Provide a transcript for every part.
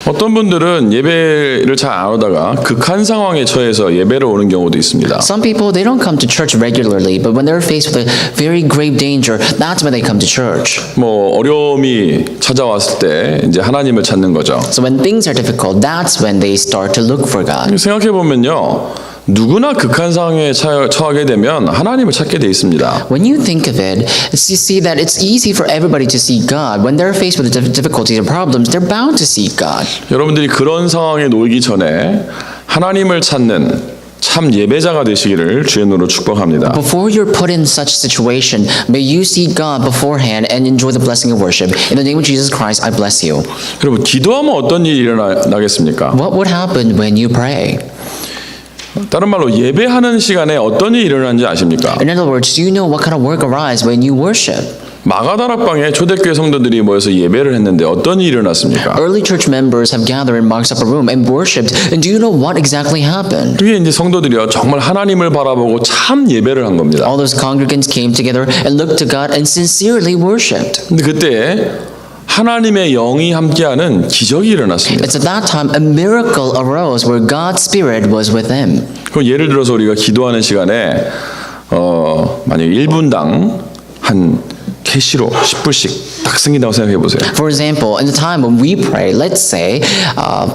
어떤 분들은 예배를 잘 안 오다가 극한 상황에 처해서 예배를 오는 경우도 있습니다. Some people, they don't come to church regularly, but when they're faced with a very grave danger, that's when they come to church. 뭐 어려움이 찾아왔을 때 이제 하나님을 찾는 거죠. So when things are difficult, that's when they start to look for God. 생각해 보면요, 누구나 극한 상황에 처하게 되면 하나님을 찾게 돼 있습니다. When you think of it, you see that it's easy for everybody to seek God. When they're faced with difficulties and problems, they're bound to seek God. 여러분들이 그런 상황에 놓이기 전에 하나님을 찾는 참 예배자가 되시기를 주의 이름으로 축복합니다. Before you're put in such situation, may you seek God beforehand and enjoy the blessing of worship. In the name of Jesus Christ, I bless you. 여러분, 기도하면 어떤 일이 일어나겠습니까? What would happen when you pray? 다른 말로 예배하는 시간에 어떤 일이 일어나는지 아십니까? In other words, do you know what kind of work arises when you worship? 마가다락방에 초대교회 성도들이 모여서 예배를 했는데 어떤 일이 일어났습니까? Early church members have gathered in Mark's upper room and worshipped. And do you know what exactly happened? 그게 이제 성도들이요, 정말 하나님을 바라보고 참 예배를 한 겁니다. All those congregants came together and looked to God and sincerely worshipped. 근데 그때 하나님의 영이 함께하는 기적이 일어났습니다. It's at that time a miracle arose where God's Spirit was with them. 그럼 예를 들어서 우리가 기도하는 시간에 만약 1분당 한 캐시로 10불씩 딱 생긴다고 생각해 보세요. For example, in the time when we pray, let's say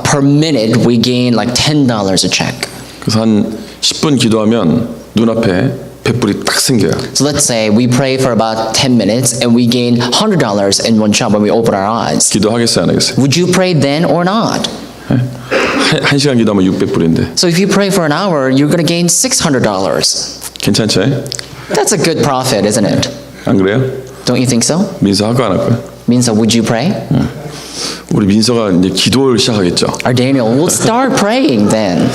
per minute we gain like $10 a check. 그래서 한 10분 기도하면 눈앞에 100불이 딱 생겨요. So let's say we pray for about 10 minutes and we gain $100 in one shot when we open our eyes. 기도하겠어요, 안 하겠어요? Would you pray then or not? 한 시간 기도하면 600불인데 So if you pray for an hour, you're going to gain $600. 괜찮죠? That's a good profit, isn't it? 안 그래요? Don't you think so? 민서 할까 안 할까요? Minso, would you pray? 우리 민서가 이제 기도를 시작하겠죠. Our Daniel will start praying then.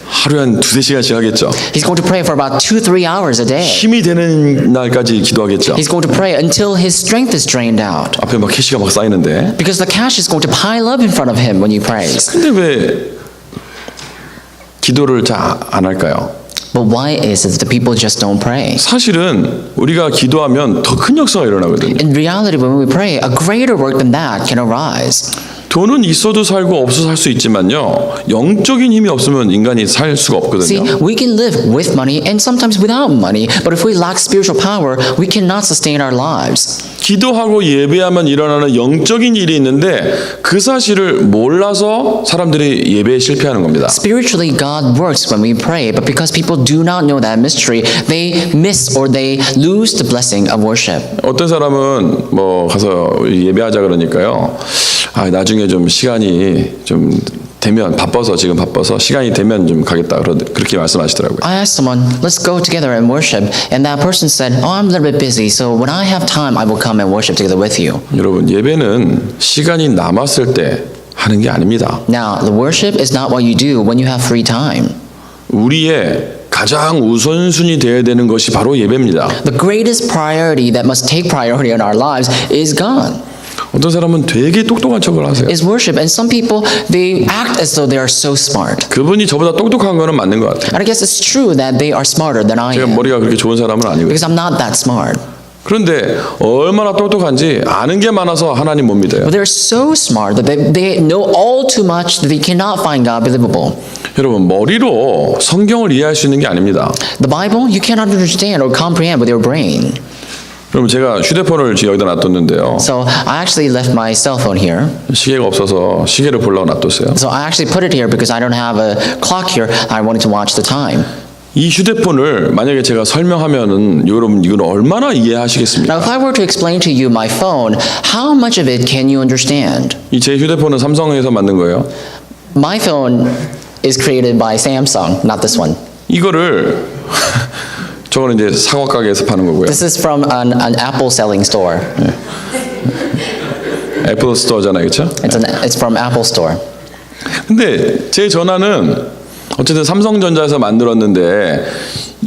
하루에 한 2-3시간씩 하겠죠. He's going to pray for about 2-3 hours a day. 힘이 되는 날까지 기도하겠죠. He's going to pray until his strength is drained out. 앞에 막 캐시가 막 쌓이는데. Because the cash is going to pile up in front of him when he prays. 근데 왜 기도를 잘 안 할까요? But why is it that the people just don't pray? 사실은 우리가 기도하면 더 큰 역사가 일어나거든요. In reality, when we pray, a greater work than that can arise. 돈은 있어도 살고 없어도 살 수 있지만요, 영적인 힘이 없으면 인간이 살 수가 See, 없거든요. we can live with money and sometimes without money, but if we lack spiritual power, we cannot sustain our lives. 기도하고 예배하면 일어나는 영적인 일이 있는데 그 사실을 몰라서 사람들이 예배에 실패하는 겁니다. Spiritually, God works when we pray, but because people do not know that mystery, they miss or they lose the blessing of worship. 어떤 사람은 뭐 가서 예배하자 그러니까요, 나중에 좀 시간이 좀 되면 지금 바빠서 시간이 되면 좀 가겠다 그렇게 말씀하시더라고요. I asked someone, let's go together and worship. And that person said, I'm a little bit busy, so when I have time, I will come and worship together with you. 여러분, 예배는 시간이 남았을 때 하는 게 아닙니다. Now, the worship is not what you do when you have free time. 우리의 가장 우선순위 되어야 되는 것이 바로 예배입니다. The greatest priority that must take priority in our lives is God. 어떤 사람은 되게 똑똑한 척을 하세요. Is worship. And some people, they act as though they are so smart. 그분이 저보다 똑똑한 거는 맞는 것 같아요. And I guess it's true that they are smarter than I 제가 am. 머리가 그렇게 좋은 사람은 아니고요. Because I'm not that smart. 그런데 얼마나 똑똑한지 아는 게 많아서 하나님 못 믿어요. But they're so smart that they know all too much that they cannot find God believable. 여러분, 머리로 성경을 이해할 수 있는 게 아닙니다. The Bible, you cannot understand or comprehend with your brain. 그럼 제가 휴대폰을 여기다 놔뒀는데요. So I actually left my cell phone here. 시계가 없어서 시계를 보려고 놔뒀어요. So I actually put it here because I don't have a clock here. I wanted to watch the time. 이 휴대폰을 만약에 제가 설명하면은 여러분 이걸 얼마나 Now, 이해하시겠습니까? if I were to explain to you my phone, how much of it can you understand? 이 제 휴대폰은 삼성에서 만든 거예요. My phone is created by Samsung, not this one. 이거를 저거는 이제 사과 가게에서 파는 거고요. This is from an Apple selling store. 애플 스토어잖아요, 그렇죠? It's from Apple store. 근데 제 전화는 어쨌든 삼성전자에서 만들었는데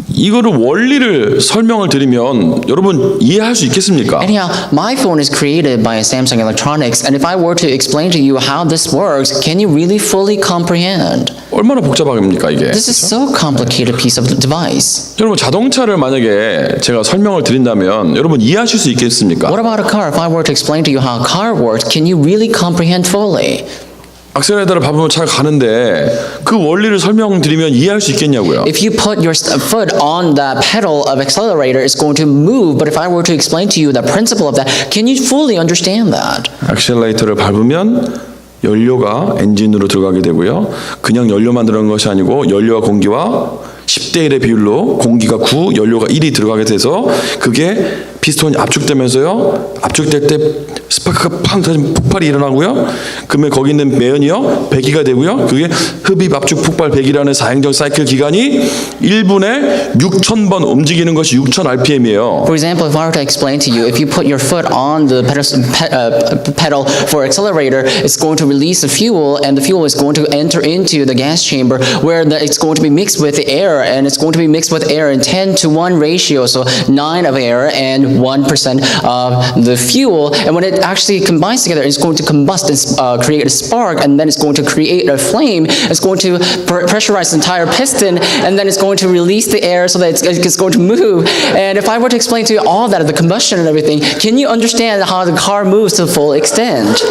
이거를 원리를 설명을 드리면 여러분 이해할 수 있겠습니까? Anyhow, my phone is created by Samsung Electronics, and if I were to explain to you how this works, can you really fully comprehend? 얼마나 복잡합니까 이게? This is so complicated piece of device. 여러분, 자동차를 만약에 제가 설명을 드린다면 여러분 이해하실 수 있겠습니까? What about a car? If I were to explain to you how a car works, can you really comprehend fully? 악셀레이터를 밟으면 차가 가는데 그 원리를 설명드리면 이해할 수 있겠냐고요. If you put your foot on the pedal of accelerator, it's going to move. But if I were to explain to you the principle of that, can you fully understand that? 악셀레이터를 밟으면 연료가 엔진으로 들어가게 되고요. 그냥 연료만 들어간 것이 아니고 연료와 공기와 10대 1의 비율로 공기가 9, 연료가 1이 들어가게 돼서 그게 피스톤이 압축되면서요. 압축될 때 스파크가 팡 터지면 폭발이 일어나고요. 그러면 거기 있는 매연이요. 배기가 되고요. 그게 흡입 압축 폭발 배기라는 사행적 사이클 기간이 1분에 6,000번 움직이는 것이 6,000 RPM이에요. For example, if I were to explain to you, if you put your foot on the pedal for accelerator, it's going to release the fuel, and the fuel is going to enter into the gas chamber where it's going to be mixed with the air, and it's going to be mixed with air in 10-to-1 ratio, so 9 of air and 1% of the fuel. And when it actually combines together, it's going to combust and create a spark, and then it's going to create a flame. It's going to pressurize the entire piston, and then it's going to release the air so that it's going to move. And if I were to explain to you all that, the combustion and everything, can you understand how the car moves to the full extent?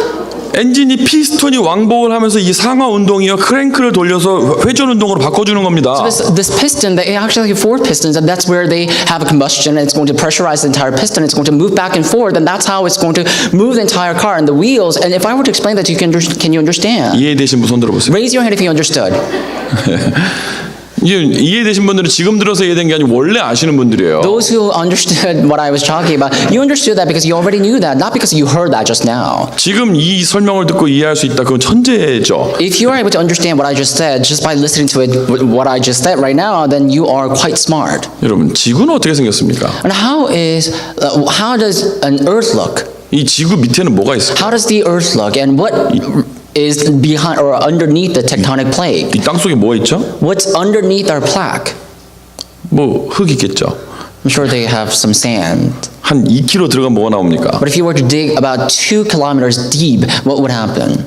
엔진이 피스톤이 왕복을 하면서 이 상하 운동이요. 크랭크를 돌려서 회전 운동으로 바꿔주는 겁니다. This piston, they actually have 4 pistons, and that's where they have a combustion, and it's going to pressurize the entire piston. It's going to move back and forth, and that's how it's going to move the entire car and the wheels. And if I were to explain that to you, can you understand? 이해되신 분 손 들어보세요. Raise your hand if you understood. 이해되신 분들은 지금 들어서 이해된 게 아니고 원래 아시는 분들이에요. Those who understood what I was talking about, you understood that because you already knew that, not because you heard that just now. 지금 이 설명을 듣고 이해할 수 있다. 그건 천재죠. If you are able to understand what I just said just by listening to it, what I just said right now, then you are quite smart. 여러분, 지구는 어떻게 생겼습니까? And how does an Earth look? 이 지구 밑에는 뭐가 있을까? How does the Earth look, and what is behind or underneath the tectonic plate? 이 땅 속에 뭐가 있죠? What's underneath our plaque? 뭐 흙 있겠죠. I'm sure they have some sand. 한 2km 들어가면 뭐가 나옵니까? But if you were to dig about 2 kilometers deep, what would happen?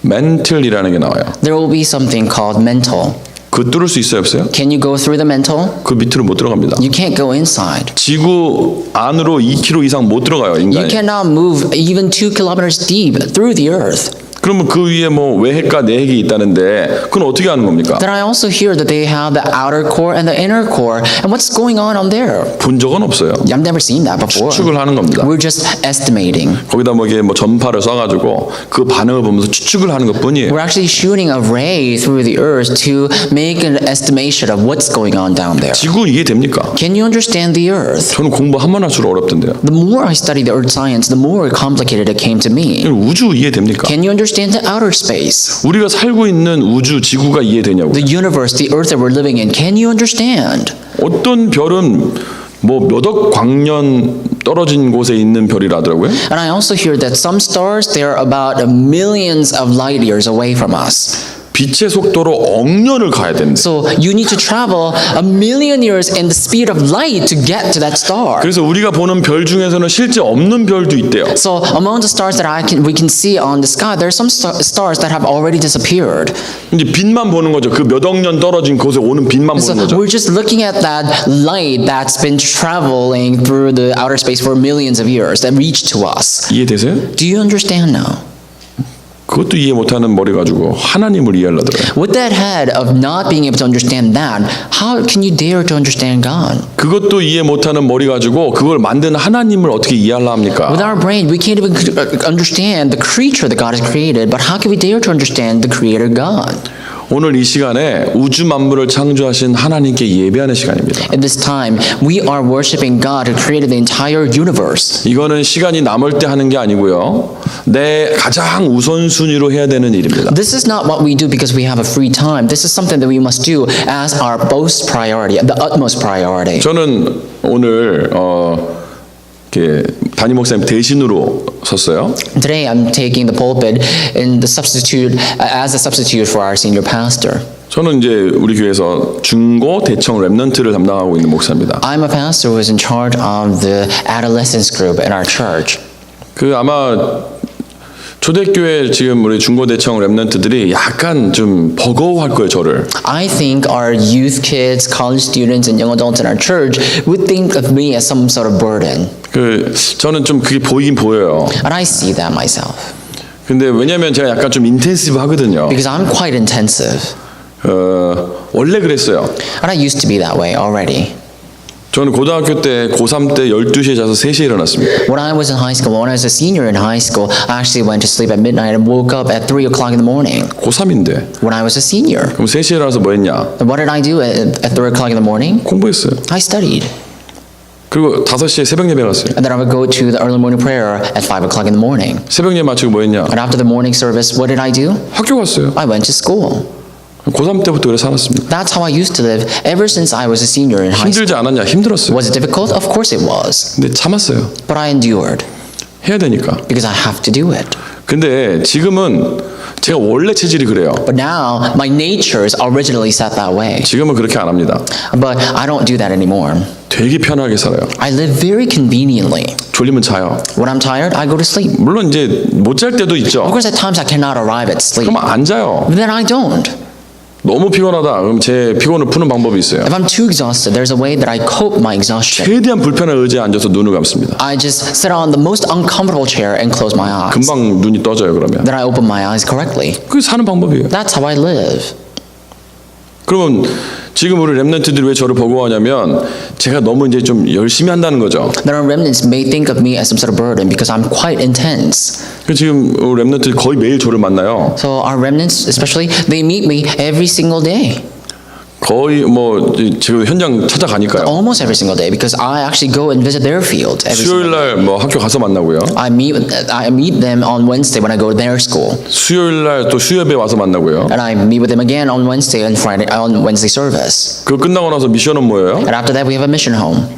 멘틀이라는 게 나와요. There will be something called mantle. 그 뚫을 수 있어요, 없어요? Can you go through the mantle? 그 밑으로 못 들어갑니다. You can't go inside. 지구 안으로 2km 이상 못 들어가요, You 인간이. cannot move even 2 kilometers deep through the earth. 그러면 그 위에 뭐 외핵과 내핵이 있다는데 그건 어떻게 하는 겁니까? Then I also hear that they have the outer core and the inner core. And what's going on there? 본 적은 없어요. I've never seen that before. 추측을 하는 겁니다. We're just estimating. 거기다 뭐 이게 뭐 전파를 쏴가지고 그 반응을 보면서 추측을 하는 것뿐이에요. We're actually shooting a ray through the earth to make an estimation of what's going on down there. 지구 이해됩니까? Can you understand the earth? 저는 공부 한 번 할수록 어렵던데요. The more I study the earth science, the more complicated it came to me. 우주 이해됩니까? Can you understand the outer space? 우리가 살고 있는 우주 지구가 이해되냐고요. The universe, the earth that we're living in, can you understand? 어떤 별은 뭐 몇 억 광년 떨어진 곳에 있는 별이라더라고요. And I also hear that some stars, they're about millions of light years away from us. 빛의 속도로 억년을 가야 된대. So you need to travel 1,000,000 years in the speed of light to get to that star. 그래서 우리가 보는 별 중에서는 실제 없는 별도 있대요. So among the stars that we can see on the sky, there are some stars that have already disappeared. 이제 빛만 보는 거죠. 그 몇 억 년 떨어진 곳에 오는 빛만 So 보는 거죠. we're just looking at that light that's been traveling through the outer space for millions of years that reached to us. 이해되세요? Do you understand now? 그것도 이해 못하는 머리 가지고 하나님을 이해하려더라고요. With that head of not being able to understand that, how can you dare to understand God? 그것도 이해 못하는 머리 가지고 그걸 만든 하나님을 어떻게 이해하려 합니까? With our brain, we can't even understand the creature that God has created, but how can we dare to understand the creator God? 오늘 이 시간에 우주 만물을 창조하신 하나님께 예배하는 시간입니다. At this time, we are worshiping God who created the entire universe. 이거는 시간이 남을 때 하는 게 아니고요. 내 가장 우선순위로 해야 되는 일입니다. This is not what we do because we have a free time. This is something that we must do as our most priority, the utmost priority. 저는 오늘 이렇게 담임 목사님 대신으로 섰어요. Today, I'm taking the pulpit in the substitute as a substitute for our senior pastor. 저는 이제 우리 교회에서 중고 대청 랩넌트를 담당하고 있는 목사입니다. I'm a pastor who is in charge of the adolescence group in our church. 그 아마 초대교회 지금 우리 중고 대청 랩넌트들이 약간 좀 버거워할 거예요, 저를. I think our youth kids, college students, and young adults in our church would think of me as some sort of burden. 그 저는 좀 그게 보이긴 보여요. And I see that myself. 근데 왜냐면 제가 약간 좀 인텐시브 하거든요. because I'm quite intensive. 원래 그랬어요. And I used to be that way already. 저는 고등학교 때 고3 때 12시에 자서 3시에 일어났습니다. When I was in high school, when I was a senior in high school, I actually went to sleep at midnight and woke up at 3 o'clock in the morning. 고3인데. When I was a senior, 그럼 3시에 일어나서 뭐 했냐? and what did I do at 3 o'clock in the morning? 공부했어요. I studied. 그리고 5시에 새벽 예배 갔어요. And then I would go to the early morning prayer at 5 o'clock in the morning. 새벽 예배 마치고 뭐 했냐? And after the morning service, what did I do? 학교 갔어요. I went to school. 고3 때부터 그래 살았습니다. That's how I used to live ever since I was a senior in high school. 힘들지 않았냐? 힘들었어요. Was it difficult? Of course it was. 근데 참았어요. But I endured 해야 되니까. because I have to do it. 근데 지금은 제가 원래 체질이 그래요. But now, my nature is originally set that way. 지금은 그렇게 안 합니다. But I don't do that anymore. 되게 편하게 살아요. I live very conveniently. 졸리면 자요. When I'm tired, I go to sleep. 물론 이제 못 잘 때도 Of 있죠. course, at times I cannot arrive at sleep. 그럼 안 자요. But then I don't. 너무 피곤하다. 그럼 제 피곤을 푸는 방법이 있어요. If I'm too exhausted, there's a way that I cope my exhaustion. 최대한 불편한 의자에 앉아서 눈을 감습니다. I just sit on the most uncomfortable chair and close my eyes. 금방 눈이 떠져요. 그러면 Then I open my eyes correctly. 그게 사는 방법이에요. That's how I live. 그러면 지금 우리 렘넌트들이 왜 저를 버거워하냐면 제가 너무 이제 좀 열심히 한다는 거죠. There are remnants may think of me as some sort of burden because I'm quite intense. 그 지금 우리 렘넌트들이 거의 매일 저를 만나요. So our remnants, especially, they meet me every single day. 거의 뭐 지금 현장 찾아가니까요. Almost every single day because I actually go and visit their field every single 수요일 날 뭐 학교 가서 만나고요. I meet them on Wednesday when I go to their school. 수요일 날 또 수요예배 와서 만나고요. And I meet with them again on Wednesday and Friday on Wednesday service. 그거 끝나고 나서 미션은 뭐예요? And after that we have a mission home.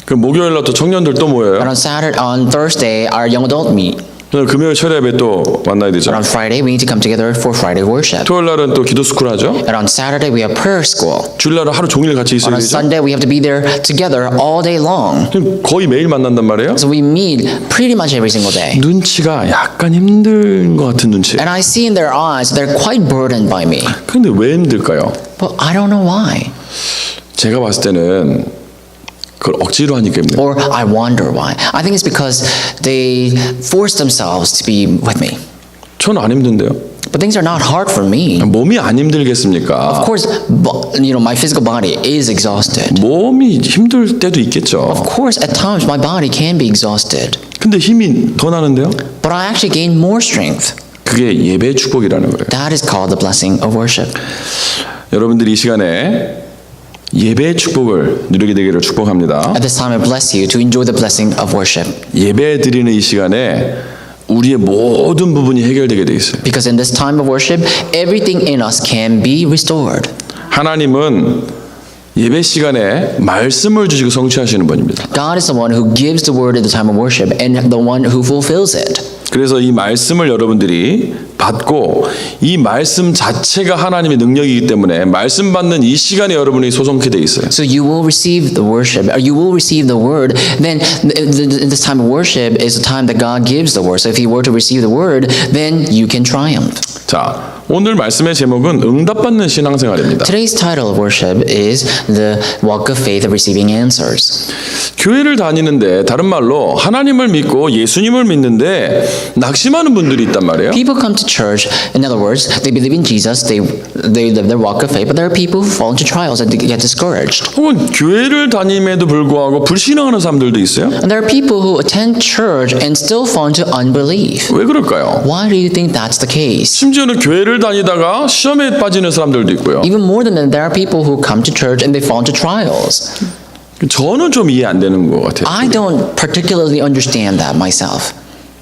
그 목요일 날 또 청년들 또 모여요. And on Thursday our young adult meet. 그럼 금요일 철야 예배 또 만나야 되죠. And on Friday we need to come together for Friday worship. 토요일 날은 또 기도 스쿨 하죠. And on Saturday we have prayer school. 주일 날은 하루 종일 같이 있어야 On 되죠. Sunday we have to be there together all day long. 그럼 거의 매일 만난단 말이에요. So we meet pretty much every single day. 눈치가 약간 힘든 것 같은 눈치. And I see in their eyes they're quite burdened by me. 근데 왜 힘들까요? But I don't know why. 제가 봤을 때는 그걸 억지로 하니까 힘들어요. Or I wonder why. I think it's because they force themselves to be with me. 저는 안 힘든데요. But things are not hard for me. 몸이 안 힘들겠습니까? Of course, my physical body is exhausted. 몸이 힘들 때도 있겠죠. Of course, at times my body can be exhausted. 근데 힘이 더 나는데요? But I actually gain more strength. 그게 예배의 축복이라는 거예요. That is called the blessing of worship. 여러분들이 이 시간에 예배의 축복을 누리게 되기를 축복합니다. At this time, I bless you to enjoy the blessing of worship. 예배 드리는 이 시간에 우리의 모든 부분이 해결되게 돼 있어요. Because in this time of worship, everything in us can be restored. 하나님은 예배 시간에 말씀을 주시고 성취하시는 분입니다. God is the one who gives the word at the time of worship and the one who fulfills it. 그래서 이 말씀을 여러분들이 받고 이 말씀 자체가 하나님의 능력이기 때문에 말씀 받는 이 시간에 여러분이 소송케 돼 있어요. So you will receive the worship, or you will receive the word. Then in this time of worship is the time that God gives the word. So if you were to receive the word, then you can triumph. 자, 오늘 말씀의 제목은 응답받는 신앙생활입니다. Today's title of worship is the walk of faith of receiving answers. 교회를 다니는데 다른 말로 하나님을 믿고 예수님을 믿는데 낙심하는 분들이 있단 말이에요. People come to church. In other words, they believe in Jesus. They live their walk of faith. But there are people who fall into trials and get discouraged. 혹은 교회를 다님에도 불구하고 불신앙하는 사람들도 있어요. And there are people who attend church and still fall into unbelief. 왜 그럴까요? Why do you think that's the case? 심지어는 교회를 다니다가 시험에 빠지는 사람들도 있고요. Even more than that, there are people who come to church and they fall into trials. 저는 좀 이해 안 되는 것 같아요. I don't particularly understand that myself.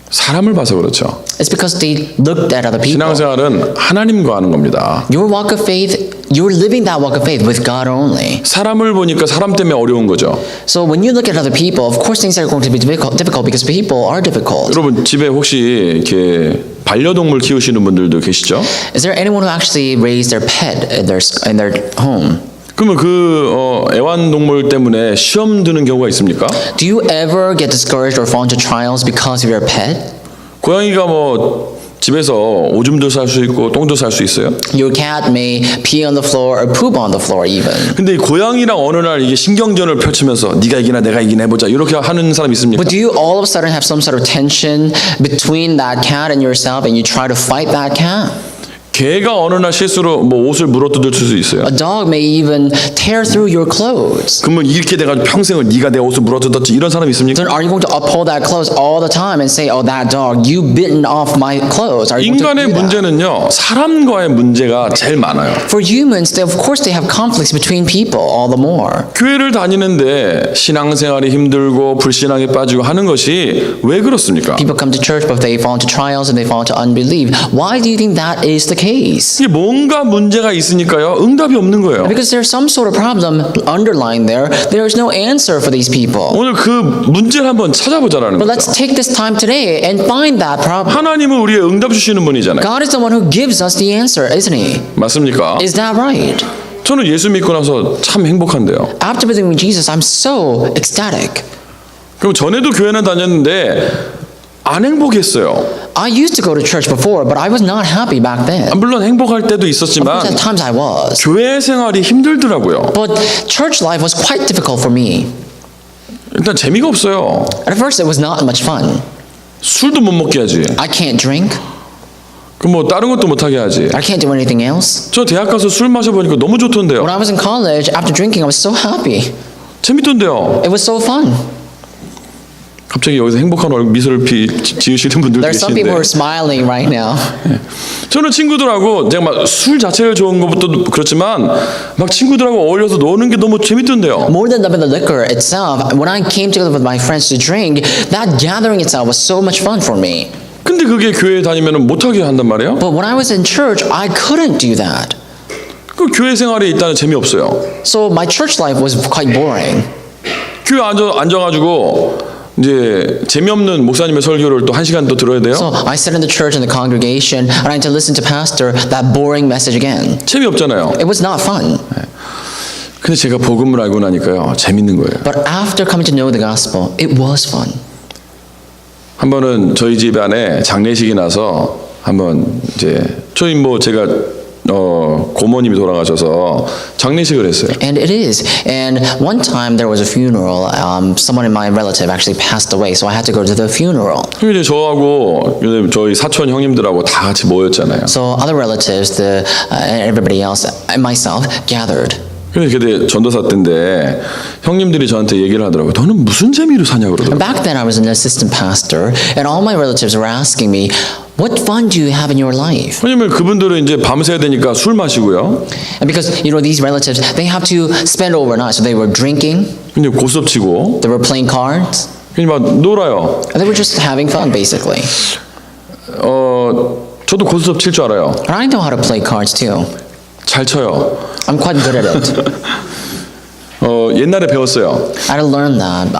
사람을 봐서 그렇죠. It's because they looked at other people. 신앙생활은 하나님과 하는 겁니다. Your walk of faith, you're living that walk of faith with God only. 사람을 보니까 사람 때문에 어려운 거죠. So when you look at other people, of course things are going to be difficult because people are difficult. 여러분 집에 혹시 이렇게 반려동물 키우시는 분들도 계시죠? Is there anyone who actually raised their pet in their home? 그러면 그 애완동물 때문에 시험 드는 경우가 있습니까? Do you ever get discouraged or fall into trials because of your pet? 고양이가 뭐 집에서 오줌도 쌀 수 있고 똥도 쌀 수 있어요. Your cat may pee on the floor or poop on the floor even. 근데 이 고양이랑 어느 날 이게 신경전을 펼치면서 네가 이기나 내가 이기나 해보자 이렇게 하는 사람 있습니까? But do you all of a sudden have some sort of tension between that cat and yourself and you try to fight that cat? 개가 어느 날 실수로 뭐 옷을 물어뜯을 수도 있어요. A dog may even tear through your clothes. 그러면 이렇게 돼가지고 평생을 네가 내 옷을 물어뜯었지 이런 사람 있습니까? Then are you going to uphold that clothes all the time and say, "Oh, that dog, you bitten off my clothes"? Are you going 인간의 to do that? 문제는요 사람과의 문제가 제일 많아요. For humans, of course, they have conflicts between people all the more. 교회를 다니는데 신앙생활이 힘들고 불신앙에 빠지고 하는 것이 왜 그렇습니까? People come to church, but they fall into trials and they fall into unbelief. Why do you think that is the case? 이게 뭔가 문제가 있으니까요 응답이 없는 거예요. Because there's some sort of problem underlying there. There is no answer for these people. 오늘 그 문제를 한번 찾아보자라는 But 거죠. let's take this time today and find that problem. 하나님은 우리의 응답 주시는 분이잖아요. God is the one who gives us the answer, isn't He? 맞습니까? Is that right? 저는 예수 믿고 나서 참 행복한데요. After believing Jesus, I'm so ecstatic. 그럼 전에도 교회는 다녔는데 안 행복했어요. I used to go to church before, but I was not happy back then. 물론 행복할 때도 Of course, 있었지만 at times I was. 교회 생활이 힘들더라고요. But church life was quite difficult for me. 일단 재미가 없어요. At first, it was not much fun. 술도 못 먹게 하지. I can't drink. 그럼 뭐 다른 것도 못 하게 하지. I can't do anything else. 저 대학 가서 술 마셔보니까 너무 좋던데요. When I was in college, after drinking, I was so happy. 재밌던데요. It was so fun. 갑자기 여기서 행복한 얼굴 미소를 지으시는 분들도 There are some people who are 계신데 smiling right now. 저는 친구들하고 제가 막 술 자체가 좋은 것부터 그렇지만 막 친구들하고 어울려서 노는 게 너무 재밌던데요. More than the liquor itself, when I came together with my friends to drink, that gathering itself was so much fun for me. 근데 그게 교회에 다니면 못하게 한단 말이에요. But when I was in church, I couldn't do that. 그 교회 생활에 일단은 재미없어요. So my church life was quite boring. 교회 앉아가지고 이제 재미없는 목사님의 설교를 또 1시간 또 들어야 돼요. So I sat in the church in the congregation and I had to listen to pastor that boring message again. 재미없잖아요. It was not fun. 근데 제가 복음을 알고 나니까요 재밌는 거예요. But after coming to know the gospel, it was fun. 한 번은 저희 집 안에 장례식이 나서 한번 이제 저희 뭐 제가 고모님이 돌아가셔서 장례식을 했어요. And it is. And one time there was a funeral. Someone in my relative actually passed away, so I had to go to the funeral. 그럼 이제 저하고 저희 사촌 형님들하고 다 같이 모였잖아요. So other relatives, and everybody else, and myself gathered. 근데 그때 전도사 때인데 형님들이 저한테 얘기를 하더라고요. 너는 무슨 재미로 사냐 And 그러더라고요. back then I was an assistant pastor, and all my relatives were asking me, "What fun do you have in your life?" 왜냐면 그분들은 이제 밤새야 되니까 술 마시고요. And because these relatives, they have to spend overnight, so they were drinking, 근데 고스톱 치고 they were playing cards, 그냥 막 놀아요. and they were just having fun basically. 저도 고스톱 칠 줄 알아요. And I know how to play cards too. 잘 쳐요. I'm quite good at it. 옛날에 배웠어요. I had to learn that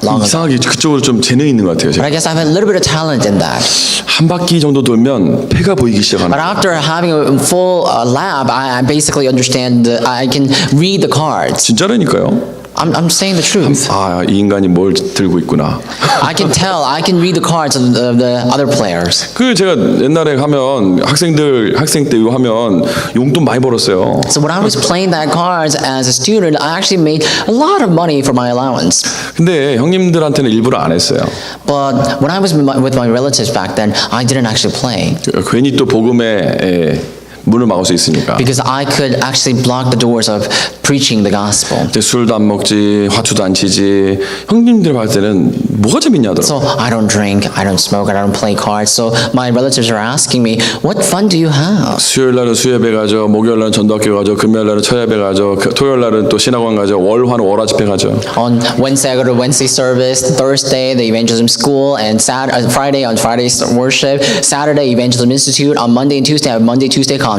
long ago. 이상하게 그쪽으로 좀 재능이 있는 것 같아요. But 제가. I guess I have a little bit of talent in that. 한 바퀴 정도 돌면 패가 보이기 시작하는 But after having a full lab, I basically understand. I can read the cards. 진짜라니까요. I'm saying the truth. 아, 이 인간이 뭘 들고 있구나. I can tell. I can read the cards of the other players. 그 제가 옛날에 하면 학생 때 이거 하면 용돈 많이 벌었어요. So when I was playing that cards as a student, I actually made a lot of money for my allowance. 근데 형님들한테는 일부러 안 했어요. But when I was with my relatives back then, I didn't actually play 괜히 또 복음의 문을 막을 수 있으니까. because I could actually block the doors of preaching the gospel. 이제 술도 안 먹지, 화투도 안 치지. 형님들 봤을 때는 뭐가 재밌냐더라고. So I don't drink, I don't smoke, I don't play cards. So my relatives are asking me, "What fun do you have?" 수요일 날은 수예배 가죠, 목요일 날은 전도학교 가죠, 금요일 날은 처예배 가죠, 토요일 날은 또 신학원 가죠, 월화는 월화 집회 가죠. On Wednesday, I go to Wednesday service. Thursday, the evangelism school, and Friday on Friday worship. Saturday, evangelism institute. On Monday and Tuesday, I have Monday, Tuesday conferences.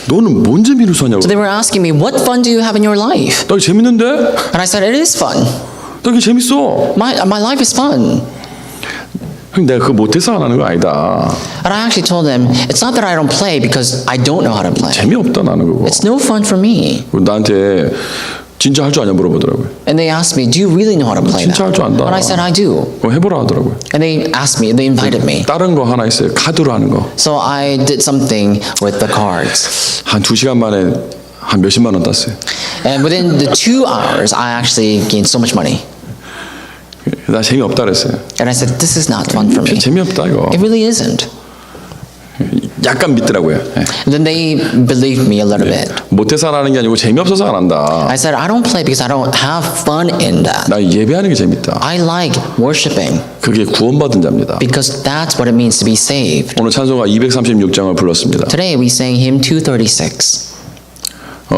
너는 뭔 재미로 사냐고. So they were asking me, "What fun do you have in your life?" 나 이거 재밌는데? And I said, "It is fun. 나 이게 재밌어. My life is fun." 형 내가 그거 못해서 안 하는 거 아니다. And I actually told them, "It's not that I don't play because I don't know how to play. 재미없다 나는 그거. It's no fun for me." 나한테 진짜 할 줄 아냐 물어보더라고요. And they asked me, do you really know how to play 진짜 할 that? 줄 안다. And I said, I do. 그럼 해보라 하더라고요. And they asked me, they invited me. 다른 거 하나 있어요. 카드로 하는 거. So I did something with the cards. 한 2시간 만에 한 몇십만 원 땄어요. And within the 2 hours, I actually gained so much money. 나 재미없다 그랬어요. And I said, this is not fun for me. 재미없다 이거. It really isn't. 약간 믿더라고요. 예. And then they believed me a little bit. 못해서 안 하는 게 아니고 재미없어서 안 한다. I said, I don't play because I don't have fun in that. 나 예배하는 게 재밌다. I like worshiping 그게 구원받은 자입니다. because that's what it means to be saved. 오늘 찬송가 236장을 불렀습니다. Today we sang hymn 236.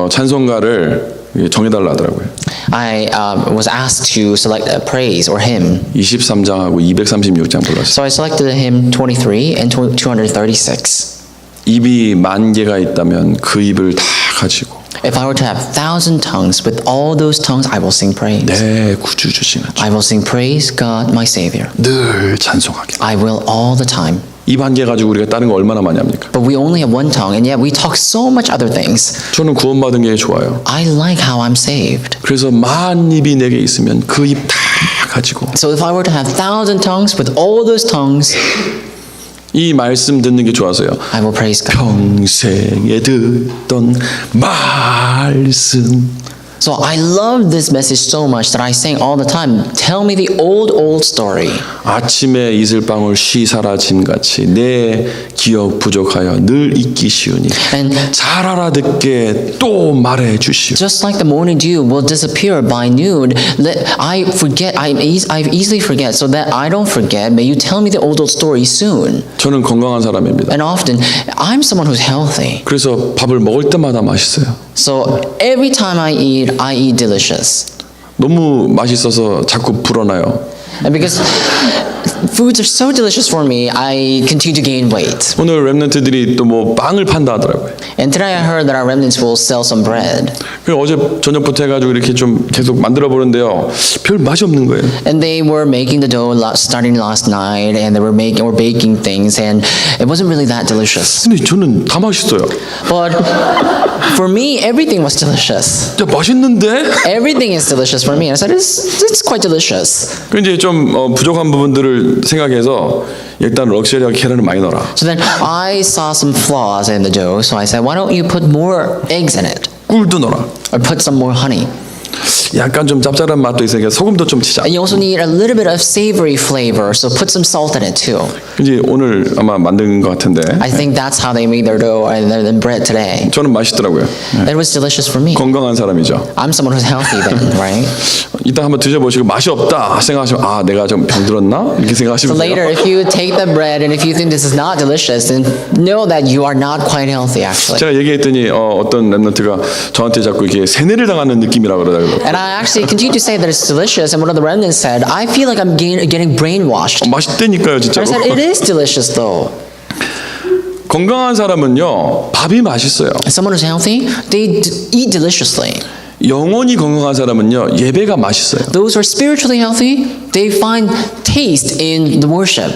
찬송가를 정해달라 하더라고요. I was asked to select a praise or hymn. 23장하고 236장 불렀어요. So I selected hymn 23 and 236. 입이 10,000개가 있다면 그 입을 다 가지고 If I were to have 1,000 tongues, with all those tongues I will sing praise. 내 구주 주시는 주 I will sing praise God my Savior. 늘 찬송하게. I will all the time. 입 한 개 가지고 우리가 다른 거 얼마나 많이 합니까? But we only have one tongue, and yet we talk so much other things. 저는 구원받은 게 좋아요. I like how I'm saved. 그래서 만 입이 내게 있으면 그 입 다 가지고 So if I were to have 1,000 tongues, with all those tongues, 이 말씀 듣는 게 좋아서요. I will praise God. 평생에 듣던 말씀. So I love this message so much that I sing all the time. Tell me the old story. 아침에 이슬방울 쉬 사라짐 같이 내 기억 부족하여 늘 잊기 쉬우니 And 잘 알아듣게 또 말해 주시오. just like the morning dew will disappear by noon, I easily forget, so that I don't forget. May you tell me the old story soon. 저는 건강한 사람입니다. And often, I'm someone who's healthy. 그래서 밥을 먹을 때마다 맛있어요. So every time I eat delicious. 너무 맛있어서 자꾸 불어나요. And because foods are so delicious for me, I continue to gain weight. 오늘 랩런트들이 또 뭐 빵을 판다 하더라고요. And today I heard that our remnants will sell some bread. 그래서 어제 저녁부터 해가지고 이렇게 좀 계속 만들어 보는데요. 별 맛이 없는 거예요. And they were making the dough starting last night, and they were baking things, and it wasn't really that delicious. 근데 저는 다 맛있어요. But for me, everything was delicious. 진짜 맛있는데? Everything is delicious for me. And I said, it's quite delicious. 그 이제 좀 부족한 부분들을 생각해서 일단 럭셔리하게 계란을 많이 넣어라. So then I saw some flaws in the dough, so I said, why don't you put more eggs in it? 꿀도 넣어라. Or put some more honey. 약간 좀 짭짤한 맛도 있으니까 소금도 좀 치자. And you also need a little bit of savory flavor, so put some salt in it too. 이제 오늘 아마 만든 것 같은데 I think that's how they made their dough and their bread today. 저는 맛있더라고요. It was delicious for me. 건강한 사람이죠. I'm someone who's healthy then, right? 이따 한번 드셔보시고 맛이 없다 생각하시면 아 내가 좀 병들었나? 이렇게 So 생각하시면 later, 돼요. if you take the bread and if you think this is not delicious, then know that you are not quite healthy actually. 제가 얘기했더니 어떤 랩런트가 저한테 자꾸 이렇게 세뇌를 당하는 느낌이라 그러더라고요. And I actually continued to say that it's delicious, and one of the remnants said, I feel like I'm getting brainwashed. 맛있다니까요 And I 진짜로. said, it is delicious though. 건강한 사람은요 밥이 맛있어요. Someone who's healthy, they eat deliciously. 영혼이 건강한 사람은요 예배가 맛있어요. Those who are spiritually healthy, they find taste in the worship.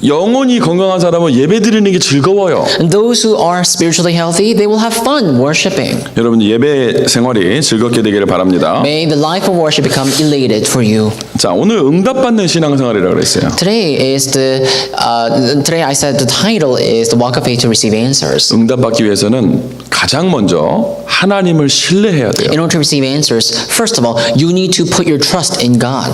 영혼이 건강한 사람은 예배 드리는 게 즐거워요. And those who are spiritually healthy, they will have fun worshiping. 여러분 예배 생활이 즐겁게 되기를 바랍니다. May the life of worship become elated for you. 자 오늘 응답받는 신앙생활이라고 그랬어요. Today I said the title is the walk of faith to receive answers. 응답받기 위해서는 가장 먼저 하나님을 신뢰해야 돼요. In order to receive answers, first of all, you need to put your trust in God.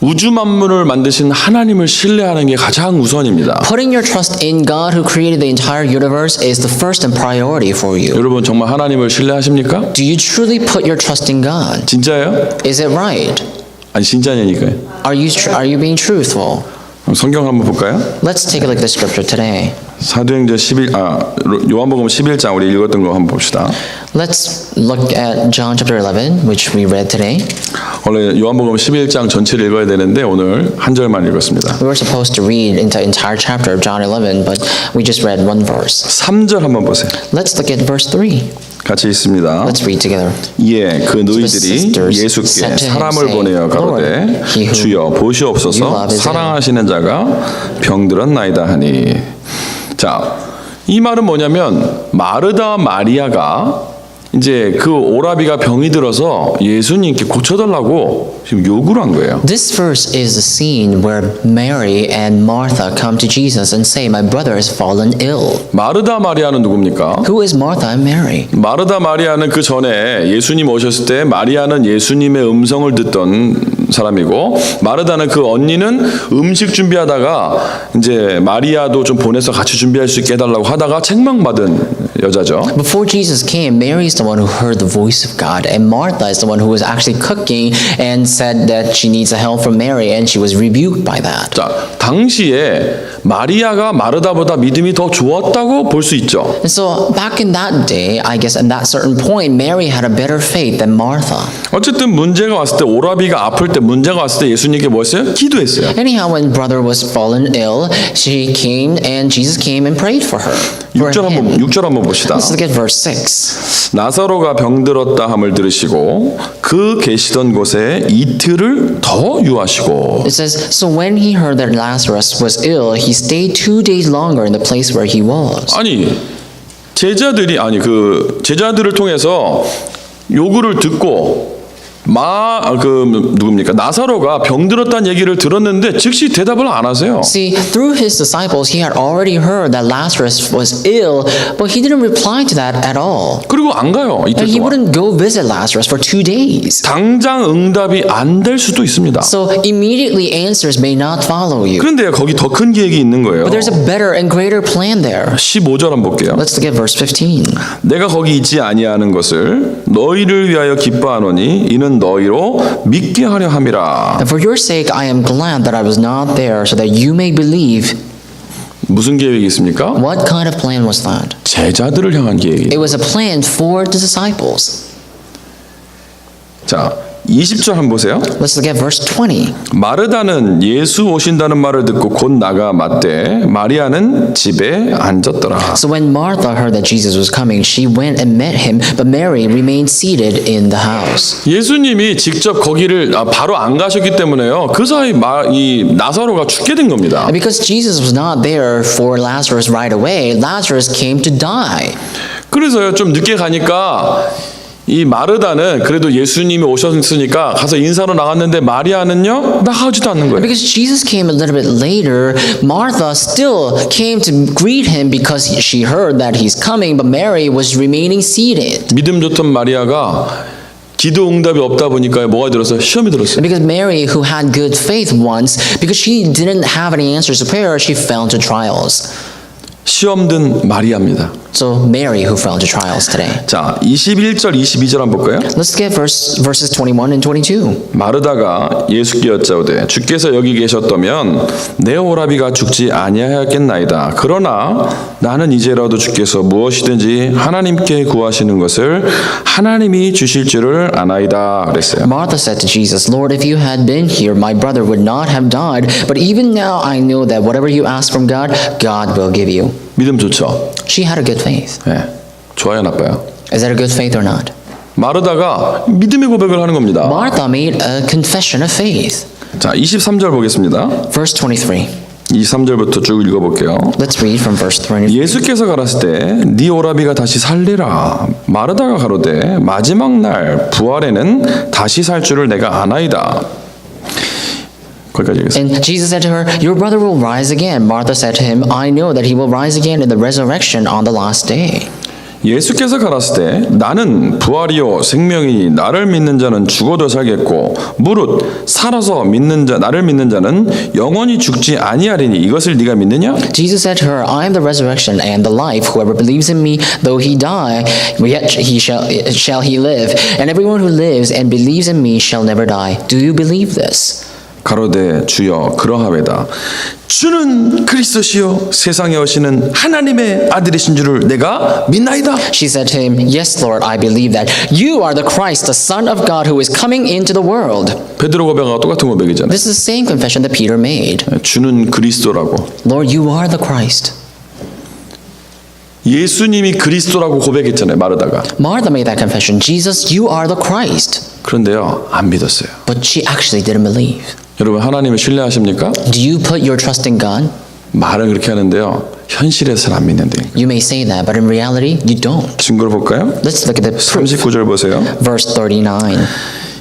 우주 만물을 만드신 하나님을 신뢰하는 게 가장 우선입니다. Putting your trust in God who created the entire universe is the first and priority for you. 여러분 정말 하나님을 신뢰하십니까? Do you truly put your trust in God? 진짜예요? Is it right? 아니 진짜냐니까요. Are you being truthful? 그럼 성경 한번 볼까요? Let's take a look at the scripture today. 사도행전 요한복음 11장 우리 읽었던 거 한번 봅시다. Let's look at John chapter 11, which we read today. 원래 요한복음 11장 전체를 읽어야 되는데 오늘 한 절만 읽었습니다. We were supposed to read into the entire chapter of John 11, but we just read one verse. 3절 한번 보세요. Let's look at verse 3. 같이 읽습니다. Let's read together. 예, 그 너희들이 예수께 사람을 보내어 가로되 주여 보시옵소서 사랑하시는 자가 병들었나이다 하니. 자, 이 말은 뭐냐면 마르다 마리아가 이제 그 오라비가 병이 들어서 예수님께 고쳐달라고 지금 요구를 한 거예요. This verse is the scene where Mary and Martha come to Jesus and say, "My brother has fallen ill." 마르다 마리아는 누굽니까? Who is Martha and Mary? 마르다 마리아는 그 전에 예수님 오셨을 때 마리아는 예수님의 음성을 듣던 사람이고 마르다는 그 언니는 음식 준비하다가 이제 마리아도 좀 보내서 같이 준비할 수 있게 해달라고 하다가 책망받은 여자죠. Before Jesus came, Mary is the one who heard the voice of God, and Martha is the one who was actually cooking and said that she needs a help from Mary, and she was rebuked by that. 자, 당시에 마리아가 마르다보다 믿음이 더 좋았다고 볼 수 있죠. And so back in that day, I guess at that certain point, Mary had a better faith than Martha. 어쨌든 문제가 왔을 때 오라비가 아플 때 문제가 왔을 때 예수님께 뭐 했어요? 기도했어요. Anyhow, when brother was fallen ill, she came and Jesus came and prayed for her. For 6절 한번 봅시다. Let's look at verse 6. 나사로가 병들었다 함을 들으시고 그 계시던 곳에 이틀을 더 유하시고 It says, "So when he heard that Lazarus was ill, he stayed 2 days longer in the place where he was." 아니 제자들을 통해서 요구를 듣고 누굽니까? 나사로가 병들었다는 얘기를 들었는데 즉시 대답을 안 하세요. See, through his disciples, he had already heard that Lazarus was ill, but he didn't reply to that at all. 그리고 안 가요. 이틀 And he 동안. wouldn't go visit Lazarus for 2 days. 당장 응답이 안 될 수도 있습니다. So immediately answers may not follow you. 그런데 거기 더 큰 계획이 있는 거예요. But there's a better and greater plan there. 15절 한번 볼게요. Let's look at verse 15. 내가 거기 있지 아니하는 것을 너희를 위하여 기뻐하노니 이는 너희로 믿게 하려 함이라. And for your sake I am glad that I was not there, so that you may believe. 무슨 계획이 있습니까? What kind of plan was that? 제자들을 향한 계획이. It was a plan for the disciples. 자, 20절 한번 보세요. Let's look at verse 20. 마르다는 예수 오신다는 말을 듣고 곧 나가 맞되 마리아는 집에 앉았더라. So when Martha heard that Jesus was coming, she went and met him, but Mary remained seated in the house. 예수님이 직접 거기를 바로 안 가셨기 때문에요. 그 사이 이 나사로가 죽게 된 겁니다. And because Jesus was not there for Lazarus right away, Lazarus came to die. 그래서요 좀 늦게 가니까 이 마르다는 그래도 예수님이 오셨으니까 가서 인사로 나갔는데 마리아는요 나가지도 않는 거예요. Because Jesus came a little bit later, Martha still came to greet him because she heard that he's coming, but Mary was remaining seated. 믿음 좋던 마리아가 기도 응답이 없다 보니까 뭐가 들었어요? 시험이 들었어요. Because Mary, who had good faith once, because she didn't have any answers to prayer, she fell into trials. 시험 든 마리아입니다. So Mary who fell into trials today. 자, 21절 22절 한번 볼까요? Let's get verses 21 and 22. 마르다가 예수께 여짜오되 주께서 여기 계셨다면 내 오라비가 죽지 아니하였겠나이다. 그러나 나는 이제라도 주께서 무엇이든지 하나님께 구하시는 것을 하나님이 주실 줄을 아나이다 그랬어요. Martha said to Jesus, "Lord, if you had been here, my brother would not have died. But even now I know that whatever you ask from God, God will give you." 믿음 좋죠? She had a good faith. 네. 좋아요, 나빠요? Is that a good faith or not? 마르다가 믿음의 고백을 하는 겁니다. Martha made a confession of faith. 자, 23절 보겠습니다. Verse 23. 23절부터 쭉 읽어볼게요. Let's read from verse 23. 예수께서 가라실 때 네 오라비가 다시 살리라. 마르다가 가로되 마지막 날 부활에는 다시 살 줄을 내가 아나이다. 거기까지 읽겠습니다. And Jesus said to her, "Your brother will rise again." Martha said to him, "I know that he will rise again in the resurrection on the last day." 예수께서 가라실 때 나는 부활이요 생명이니 나를 믿는 자는 죽어도 살겠고 무릇 살아서 나를 믿는 자는 영원히 죽지 아니하리니 이것을 네가 믿느냐? Jesus said to her, "I am the resurrection and the life. Whoever believes in me, though he die, yet shall he live. And everyone who lives and believes in me shall never die. Do you believe this?" 가로되 주여 그러하외다. 주는 그리스도시요 세상에 오시는 하나님의 아들이신 줄을 내가 믿나이다. She said to him, "Yes, Lord, I believe that. You are the Christ, the Son of God, who is coming into the world." 베드로 고백하고 똑같은 고백이잖아요. This is the same confession that Peter made. 주는 그리스도라고. Lord, you are the Christ. 예수님이 그리스도라고 고백했잖아요. 마르다가. Martha made that confession. Jesus, you are the Christ. 그런데요 안 믿었어요. But she actually didn't believe. 여러분 하나님을 신뢰하십니까? Do you put your trust in God? 말은 그렇게 하는데요 현실에서 잘 안 믿는데. You may say that, but in reality, you don't. 증거를 볼까요? Let's look at the proof. 39절 보세요. Verse 39.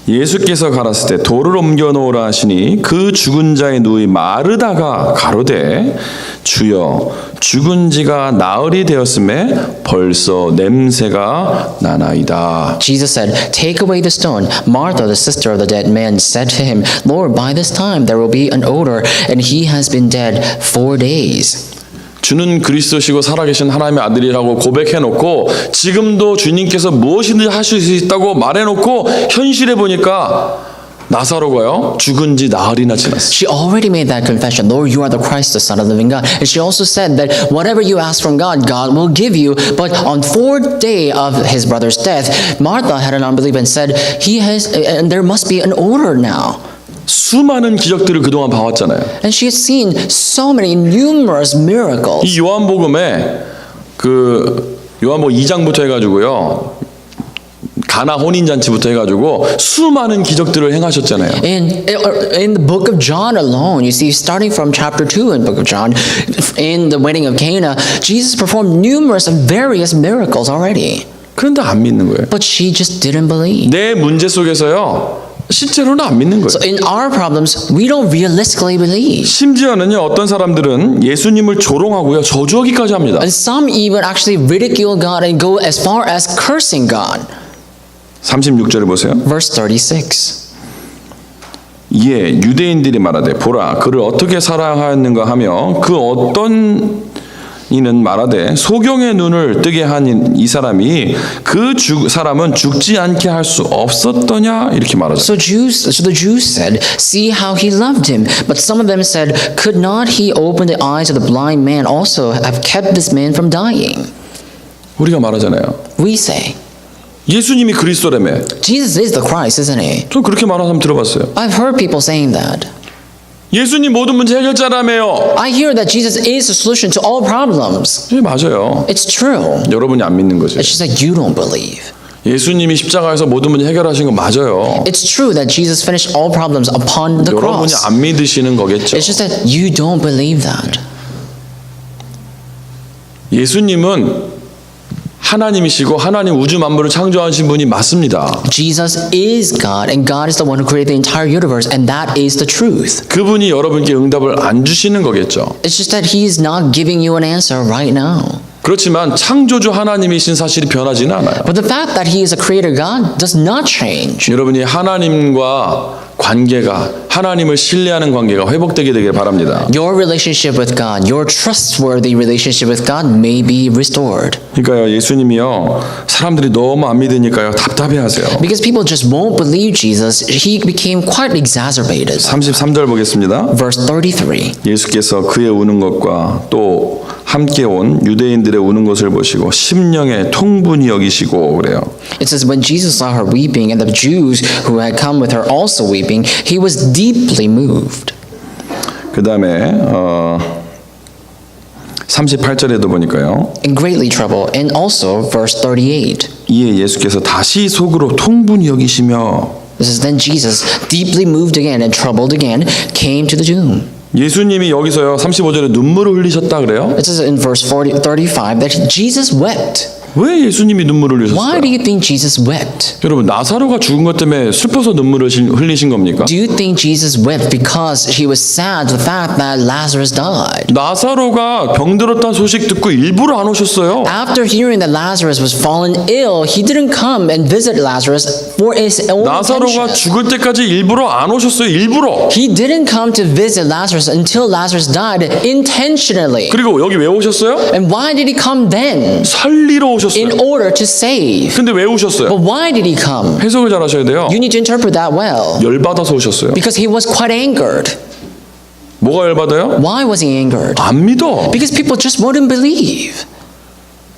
예수께서 가라실 때 돌을 옮겨 놓으라 하시니 그 죽은 자의 누이 마르다가 가로되 주여 죽은 지가 나흘이 되었음에 벌써 냄새가 나나이다. Jesus said, "Take away the stone." Martha, the sister of the dead man, said to him, "Lord, by this time there will be an odor, and he has been dead 4 days." 주는 그리스도시고 살아계신 하나님의 아들이라고 고백해놓고 지금도 주님께서 무엇이든지 하실 수 있다고 말해놓고 현실에 보니까 나사로가요 죽은 지 나흘이나 지났어요. She already made that confession, "Lord, you are the Christ, the Son of the living God." And she also said that whatever you ask from God, God will give you. But on 4th day of his brother's death, Martha had an unbelief and said, and there must be an odor now. 수많은 기적들을 그동안 봐왔잖아요. And she had seen so many numerous miracles. 이 요한복음에 그 요한복음 2장부터 해가지고요. 가나 혼인잔치부터 해가지고 수많은 기적들을 행하셨잖아요. In the book of John alone, you see, starting from chapter 2 in the book of John, in the wedding of Cana, Jesus performed numerous and various miracles already. 그런데 안 믿는 거예요. But she just didn't believe. 내 문제 속에서요. 실제로는 안 믿는 거예요. So in our problems, we don't realistically believe. 심지어는요. 어떤 사람들은 예수님을 조롱하고요. 저주하기까지 합니다. And some even actually ridicule God and go as far as cursing God. 36절을 보세요. Verse 36. 이에 유대인들이 말하되 보라 그를 어떻게 사랑하였는가 하며 그 어떤 이는 말하되 소경의 눈을 뜨게 한 이 사람이 그 사람은 죽지 않게 할 수 없었더냐 이렇게 말하죠. So the Jews said, "See how he loved him." But some of them said, "Could not he open the eyes of the blind man also have kept this man from dying?" 우리가 말하잖아요. We say, 예수님이 그리스도라며. Jesus is the Christ, isn't he? 저 그렇게 말하는 사람 들어봤어요. I've heard people saying that. 예수님 모든 문제 해결자라며요. I hear that Jesus is the solution to all problems. 예, 맞아요. It's true. 여러분이 안 믿는 거죠. It's just that you don't believe. 예수님이 십자가에서 모든 문제 해결하신 거 맞아요. It's true that Jesus finished all problems upon the 여러분이 cross. 안 믿으시는 거겠죠. It's just that you don't believe that. 예수님은 하나님이시고 하나님 우주 만물을 창조하신 분이 맞습니다. Jesus is God, and God is the one who created the entire universe, and that is the truth. 그분이 여러분께 응답을 안 주시는 거겠죠. It's just that He is not giving you an answer right now. 그렇지만 창조주 하나님이신 사실이 변하지는 않아요. But the fact that He is a creator God does not change. 여러분이 하나님과 관계가 하나님을 신뢰하는 관계가 회복되게 되길 바랍니다. Your relationship with God, your trustworthy relationship with God may be restored. 그러니까요, 예수님이요, 사람들이 너무 안 믿으니까요, 답답해하세요. Because people just won't believe Jesus, He became quite exacerbated. 33절 보겠습니다. Verse 33. 예수께서 그의 우는 것과 또 함께 온 유대인들의 우는 것을 보시고 심령에 통분히 여기시고 그래요. It says, when Jesus saw her weeping, and the Jews who had come with her also weeping, He was deeply moved. 그 다음에 38절에도 보니까요. And greatly troubled. And also, verse 38. 이에 예수께서 다시 속으로 통분히 여기시며 This is then Jesus, deeply moved again and troubled again, came to the tomb. 예수님이 여기서요 35절에 눈물을 흘리셨다 그래요. It says in verse 35 that Jesus wept. 왜 예수님이 눈물을 Why 흘리셨어요? do you think Jesus wept? 여러분 나사로가 죽은 것 때문에 슬퍼서 눈물을 흘리신 겁니까? Do you think Jesus wept because he was sad to the fact that Lazarus died? 나사로가 병들었다는 소식 듣고 일부러 안 오셨어요. After hearing that Lazarus was fallen ill, he didn't come and visit Lazarus for his own 나사로가 intention. 죽을 때까지 일부러 안 오셨어요. 일부러. He didn't come to visit Lazarus until Lazarus died intentionally. 그리고 여기 왜 오셨어요? And why did he come then? 살리러 오셨어요. In order to save. 근데 왜 오셨어요? But why did he come? 해석을 잘 하셔야 돼요. You need to interpret that well. 열받아서 오셨어요. Because he was quite angered. 뭐가 열받아요? Why was he angered? 안 믿어. Because people just wouldn't believe.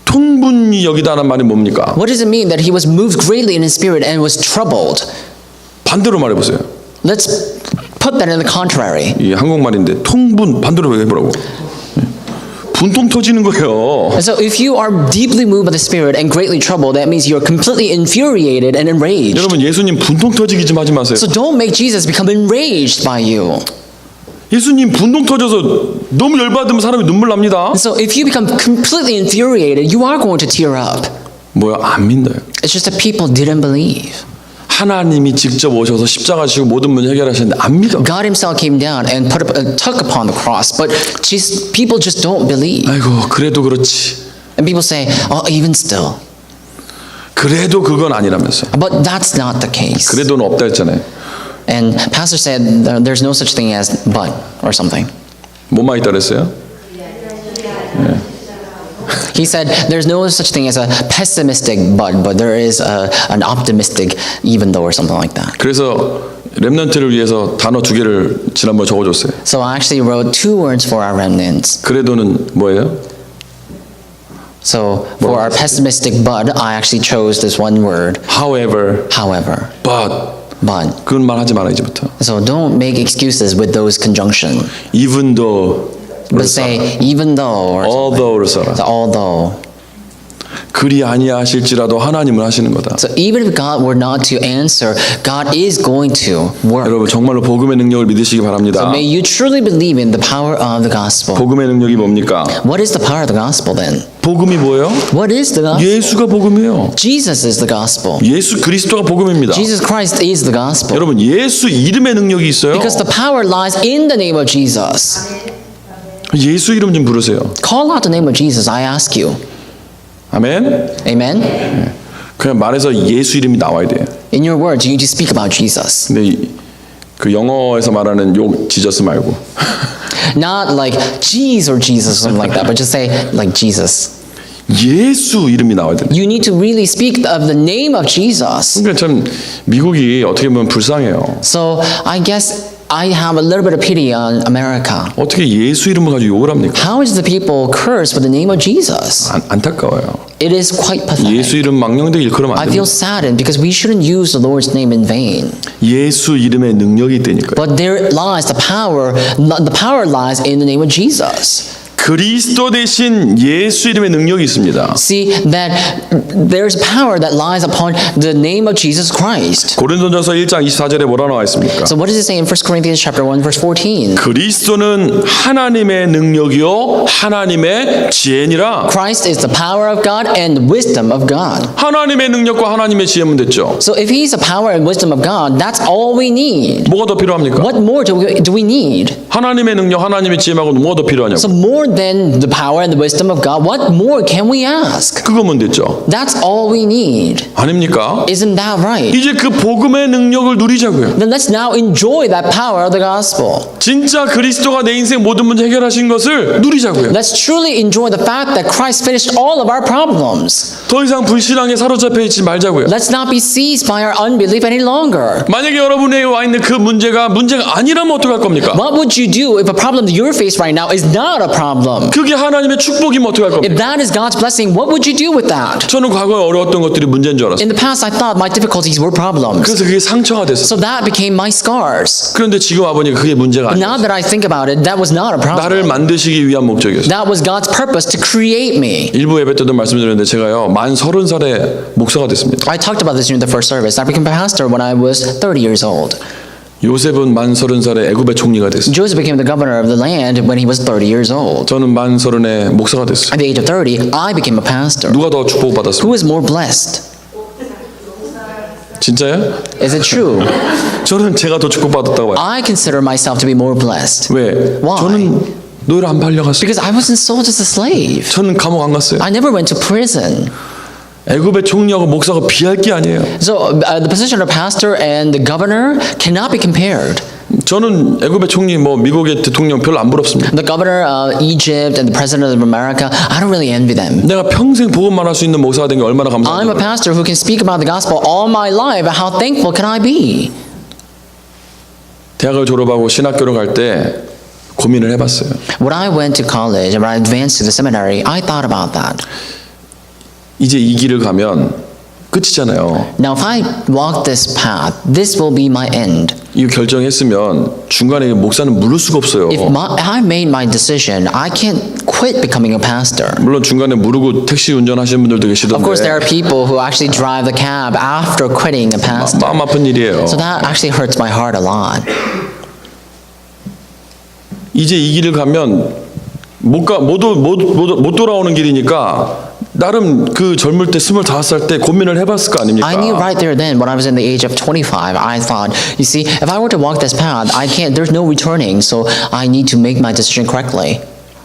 통분히 여기다는 말이 뭡니까? What does it mean that he was moved greatly in his spirit and was troubled? 반대로 말해보세요. Let's put that in the contrary. 이 한국말인데 통분 반대로 해보라고. 분통 터지는 거예요. And so if you are deeply moved by the spirit and greatly troubled, that means you're completely infuriated and enraged. 여러분 예수님 분통 터지기 좀 하지 마세요. So don't make Jesus become enraged by you. 예수님 분동 터져서 너무 열받으면 사람이 눈물 납니다. So if you become completely infuriated, you are going to tear up. 뭐야, 안 믿나요? It's just that people didn't believe. 하나님이 직접 오셔서 십자가 지고 모든 문제 해결하셨는데 안 믿어. God himself came down and took upon the cross, but people just don't believe. 아이고, 그래도 그렇지. And people say, oh, even still. 그래도 그건 아니라면서요. But that's not the case. 그래도는 없다 했잖아요. And pastor said there's no such thing as but or something. 뭐만 있다 그랬어요? He said there's no such thing as a pessimistic but there is an optimistic even though or something like that. 그래서 렘넌트를 위해서 단어 2개를 지난번에 적어줬어요. So I actually wrote 2 words for our remnants. 그래도는 뭐예요? So for our pessimistic but, I actually chose this one word, However, however. but But. 그건 말하지 마라 이제부터. So don't make excuses with those conjunction. Even though, But say even though or although를 써라. so although. 그리 아니하실지라도 하나님은 하시는 거다. So even if God were not to answer, God is going to work. 여러분 정말로 복음의 능력을 믿으시기 So 바랍니다. may you truly believe in the power of the gospel. 복음의 능력이 뭡니까? What is the power of the gospel then? 복음이 뭐예요? What is the gospel? 예수가 복음이에요. Jesus is the gospel. 예수 그리스도가 복음입니다. Jesus Christ is the gospel. 여러분 예수 이름의 능력이 있어요. Because the power lies in the name of Jesus. 예수 이름 좀 부르세요. Call out the name of Jesus, I ask you. 아멘. Amen? 그냥 말해서 예수 이름이 나와야 돼요. In your words, you need to speak about Jesus. 근데 그 영어에서 말하는 욕 지저스 말고 Not like jeez or Jesus or something like that, but just say like Jesus. 예수 이름이 나와야 돼요. You need to really speak of the name of Jesus. 그러니까 참 미국이 어떻게 보면 불쌍해요. So I guess I have a little bit of pity on America. 어떻게 예수 이름을 가지고 욕을 합니까? How is the people cursed with the name of Jesus? 안타까워요. It is quite 예수 pathetic. 이름 망령되게 일컬으면 I 안 feel 됩니다. saddened because we shouldn't use the Lord's name in vain. 예수 이름에 능력이 있다니까요. But there lies the power lies in the name of Jesus. 그리스도 대신 예수 이름의 능력이 있습니다. See that there's power that lies upon the name of Jesus Christ. 고린도전서 1장 24절에 뭐라 나와 있습니까? So what does it say in 1 Corinthians chapter 1 verse 14? 그리스도는 하나님의 능력이요 하나님의 지혜니라. Christ is the power of God and wisdom of God. 하나님의 능력과 하나님의 지혜면 됐죠. So if he's the power and wisdom of God, that's all we need. 뭐가 더 필요합니까? What more do we need? 하나님의 능력, 하나님의 지혜 말고 뭐가 더 필요하냐고. So more than the power and the wisdom of God, what more can we ask? 그거면 됐죠. That's all we need. 아닙니까? Isn't that right? 이제 그 복음의 능력을 누리자고요. Then let's now enjoy that power of the gospel. 진짜 그리스도가 내 인생 모든 문제 해결하신 것을 누리자고요. Let's truly enjoy the fact that Christ finished all of our problems. 더 이상 불신앙에 사로잡혀 있지 말자고요. Let's not be seized by our unbelief any longer. 만약에 여러분에게 와 있는 그 문제가 아니라면 어떡할 겁니까? What would you do if a problem that you're faced right now is not a problem? 그게 하나님의 축복이면 어떡할 겁니까? If that is God's blessing, what would you do with that? 저는 과거에 어려웠던 것들이 문제인 줄 알았어요. In the past, I thought my difficulties were problems. 그래서 그게 상처가 됐어요. So that became my scars. 그런데 지금 와보니까 그게 문제가 But 아니에요. now that I think about it, that was not a 나를 problem. 만드시기 위한 목적이었어요. That was God's purpose to create me. 일부 예배 때도 말씀드렸는데 제가요 만 30살에 목사가 됐습니다. I talked about this during the first service. I became a pastor when I was 30 years old. 요셉은 만 30살에 애굽의 총리가 됐어요. Joseph became the governor of the land when he was 30 years old. 저는 만 30에 목사가 됐어요. At the age of 30, I became a pastor. 누가 더 축복받았습니까? Who is more blessed? 진짜요? Is it true? 저는 제가 더 축복받았다고 봐요. I consider myself to be more blessed. 왜? Why? 저는 노예로 안 팔려갔어요. Because I wasn't sold as a slave. 저는 감옥 안 갔어요. I never went to prison. 애굽의 총리하고 목사가 비할 게 아니에요. So the position of pastor and the governor cannot be compared. 저는 애굽의 총리 미국의 대통령 별로 안 부럽습니다. The governor of Egypt and the president of America, I don't really envy them. 내가 평생 복음만 할 수 있는 목사가 된 게 얼마나 I'm a 감사한지. pastor who can speak about the gospel all my life. How thankful can I be? 대학을 졸업하고 신학교를 갈 때 고민을 해봤어요. When I went to college and when I advanced to the seminary, I thought about that. 이제 이 길을 가면 끝이잖아요. Now, if I walk this path, this will be my end. 이 결정했으면 중간에 목사는 물을 수가 없어요. If I made my decision, I can't quit becoming a pastor. 물론 중간에 무르고 택시 운전하시는 분들도 Of course, there 계시던데 are people who actually drive the cab after quitting a pastor. 마음 아픈 일이에요. So that actually hurts my heart a lot. 이제 이 길을 가면 못 돌아오는 길이니까 나름 그 젊을 때 25살 때 고민을 해봤을 거 아닙니까? I knew right there then when I was in the age of 25, I thought, you see, if I were to walk this path, there's no returning, so I need to make my decision correctly.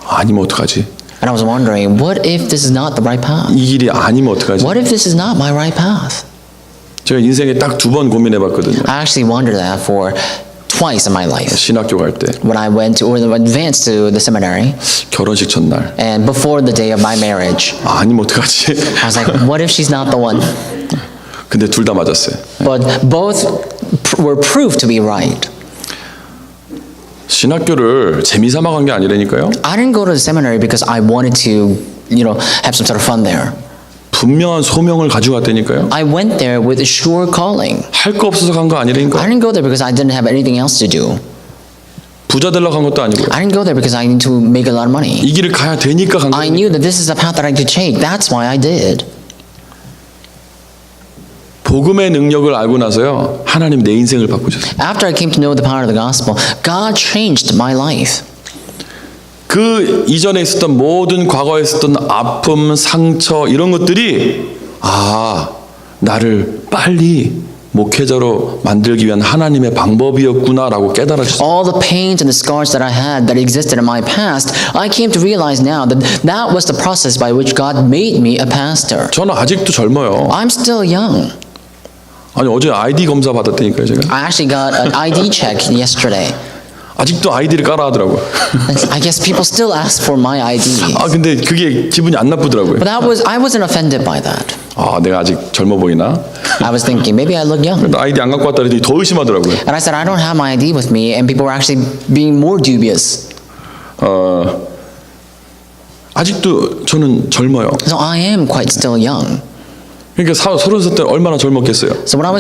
아니면 어떡하지? And I was wondering, what if this is not the right path? 이 길이 아니면 어떡하지? What if this is not my right path? 제가 인생에 딱 2번 고민해봤거든요. I actually wondered that for twice in my life. 신학교 갈 때 When I advanced to the seminary 결혼식 첫날 and before the day of my marriage, 아니면 어떡하지? I was like, what if she's not the one? 근데 둘 다 맞았어요. But both were proved to be right. 신학교를 재미삼아 간 게 아니라니까요. I didn't go to the seminary because I wanted to, have some sort of fun there. 분명한 소명을 가지고 갔다니까요. I went there with a sure calling. 할 거 없어서 간 거 I 아니라니까. didn't go there because I didn't have anything else to do. 부자 되려고 간 것도 아니고요. I didn't go there because I need to make a lot of money. 이 길을 가야 되니까 간 I 거예요. knew that this is the path that I could take. That's why I did. 복음의 능력을 알고 나서요. 하나님 내 인생을 바꾸셨어요. After I came to know the power of the gospel, God changed my life. 그 이전에 있었던 모든 과거에 있었던 아픔, 상처 이런 것들이 나를 빨리 목회자로 만들기 위한 하나님의 방법이었구나라고 깨달았어요. All the pains and the scars that I had that existed in my past, I came to realize now that that was the process by which God made me a pastor. 저는 아직도 젊어요. I'm still young. 아니 어제 아이디 검사 받았다니까요 제가. I actually got an ID check yesterday. 아직도 아이디를 깔아 하더라고요. I guess people still ask for my ID. 근데 그게 기분이 안 나쁘더라고요. But I wasn't offended by that. 내가 아직 젊어 보이나? I was thinking, maybe I look young. 나 아이디 안 갖고 왔다 그랬더니 더 의심하더라고요. And I said, I don't have my ID with me, and people were actually being more dubious. 아직도 저는 젊어요. So I am quite still young. 그러니까 30살 때 얼마나 젊었겠어요? So when I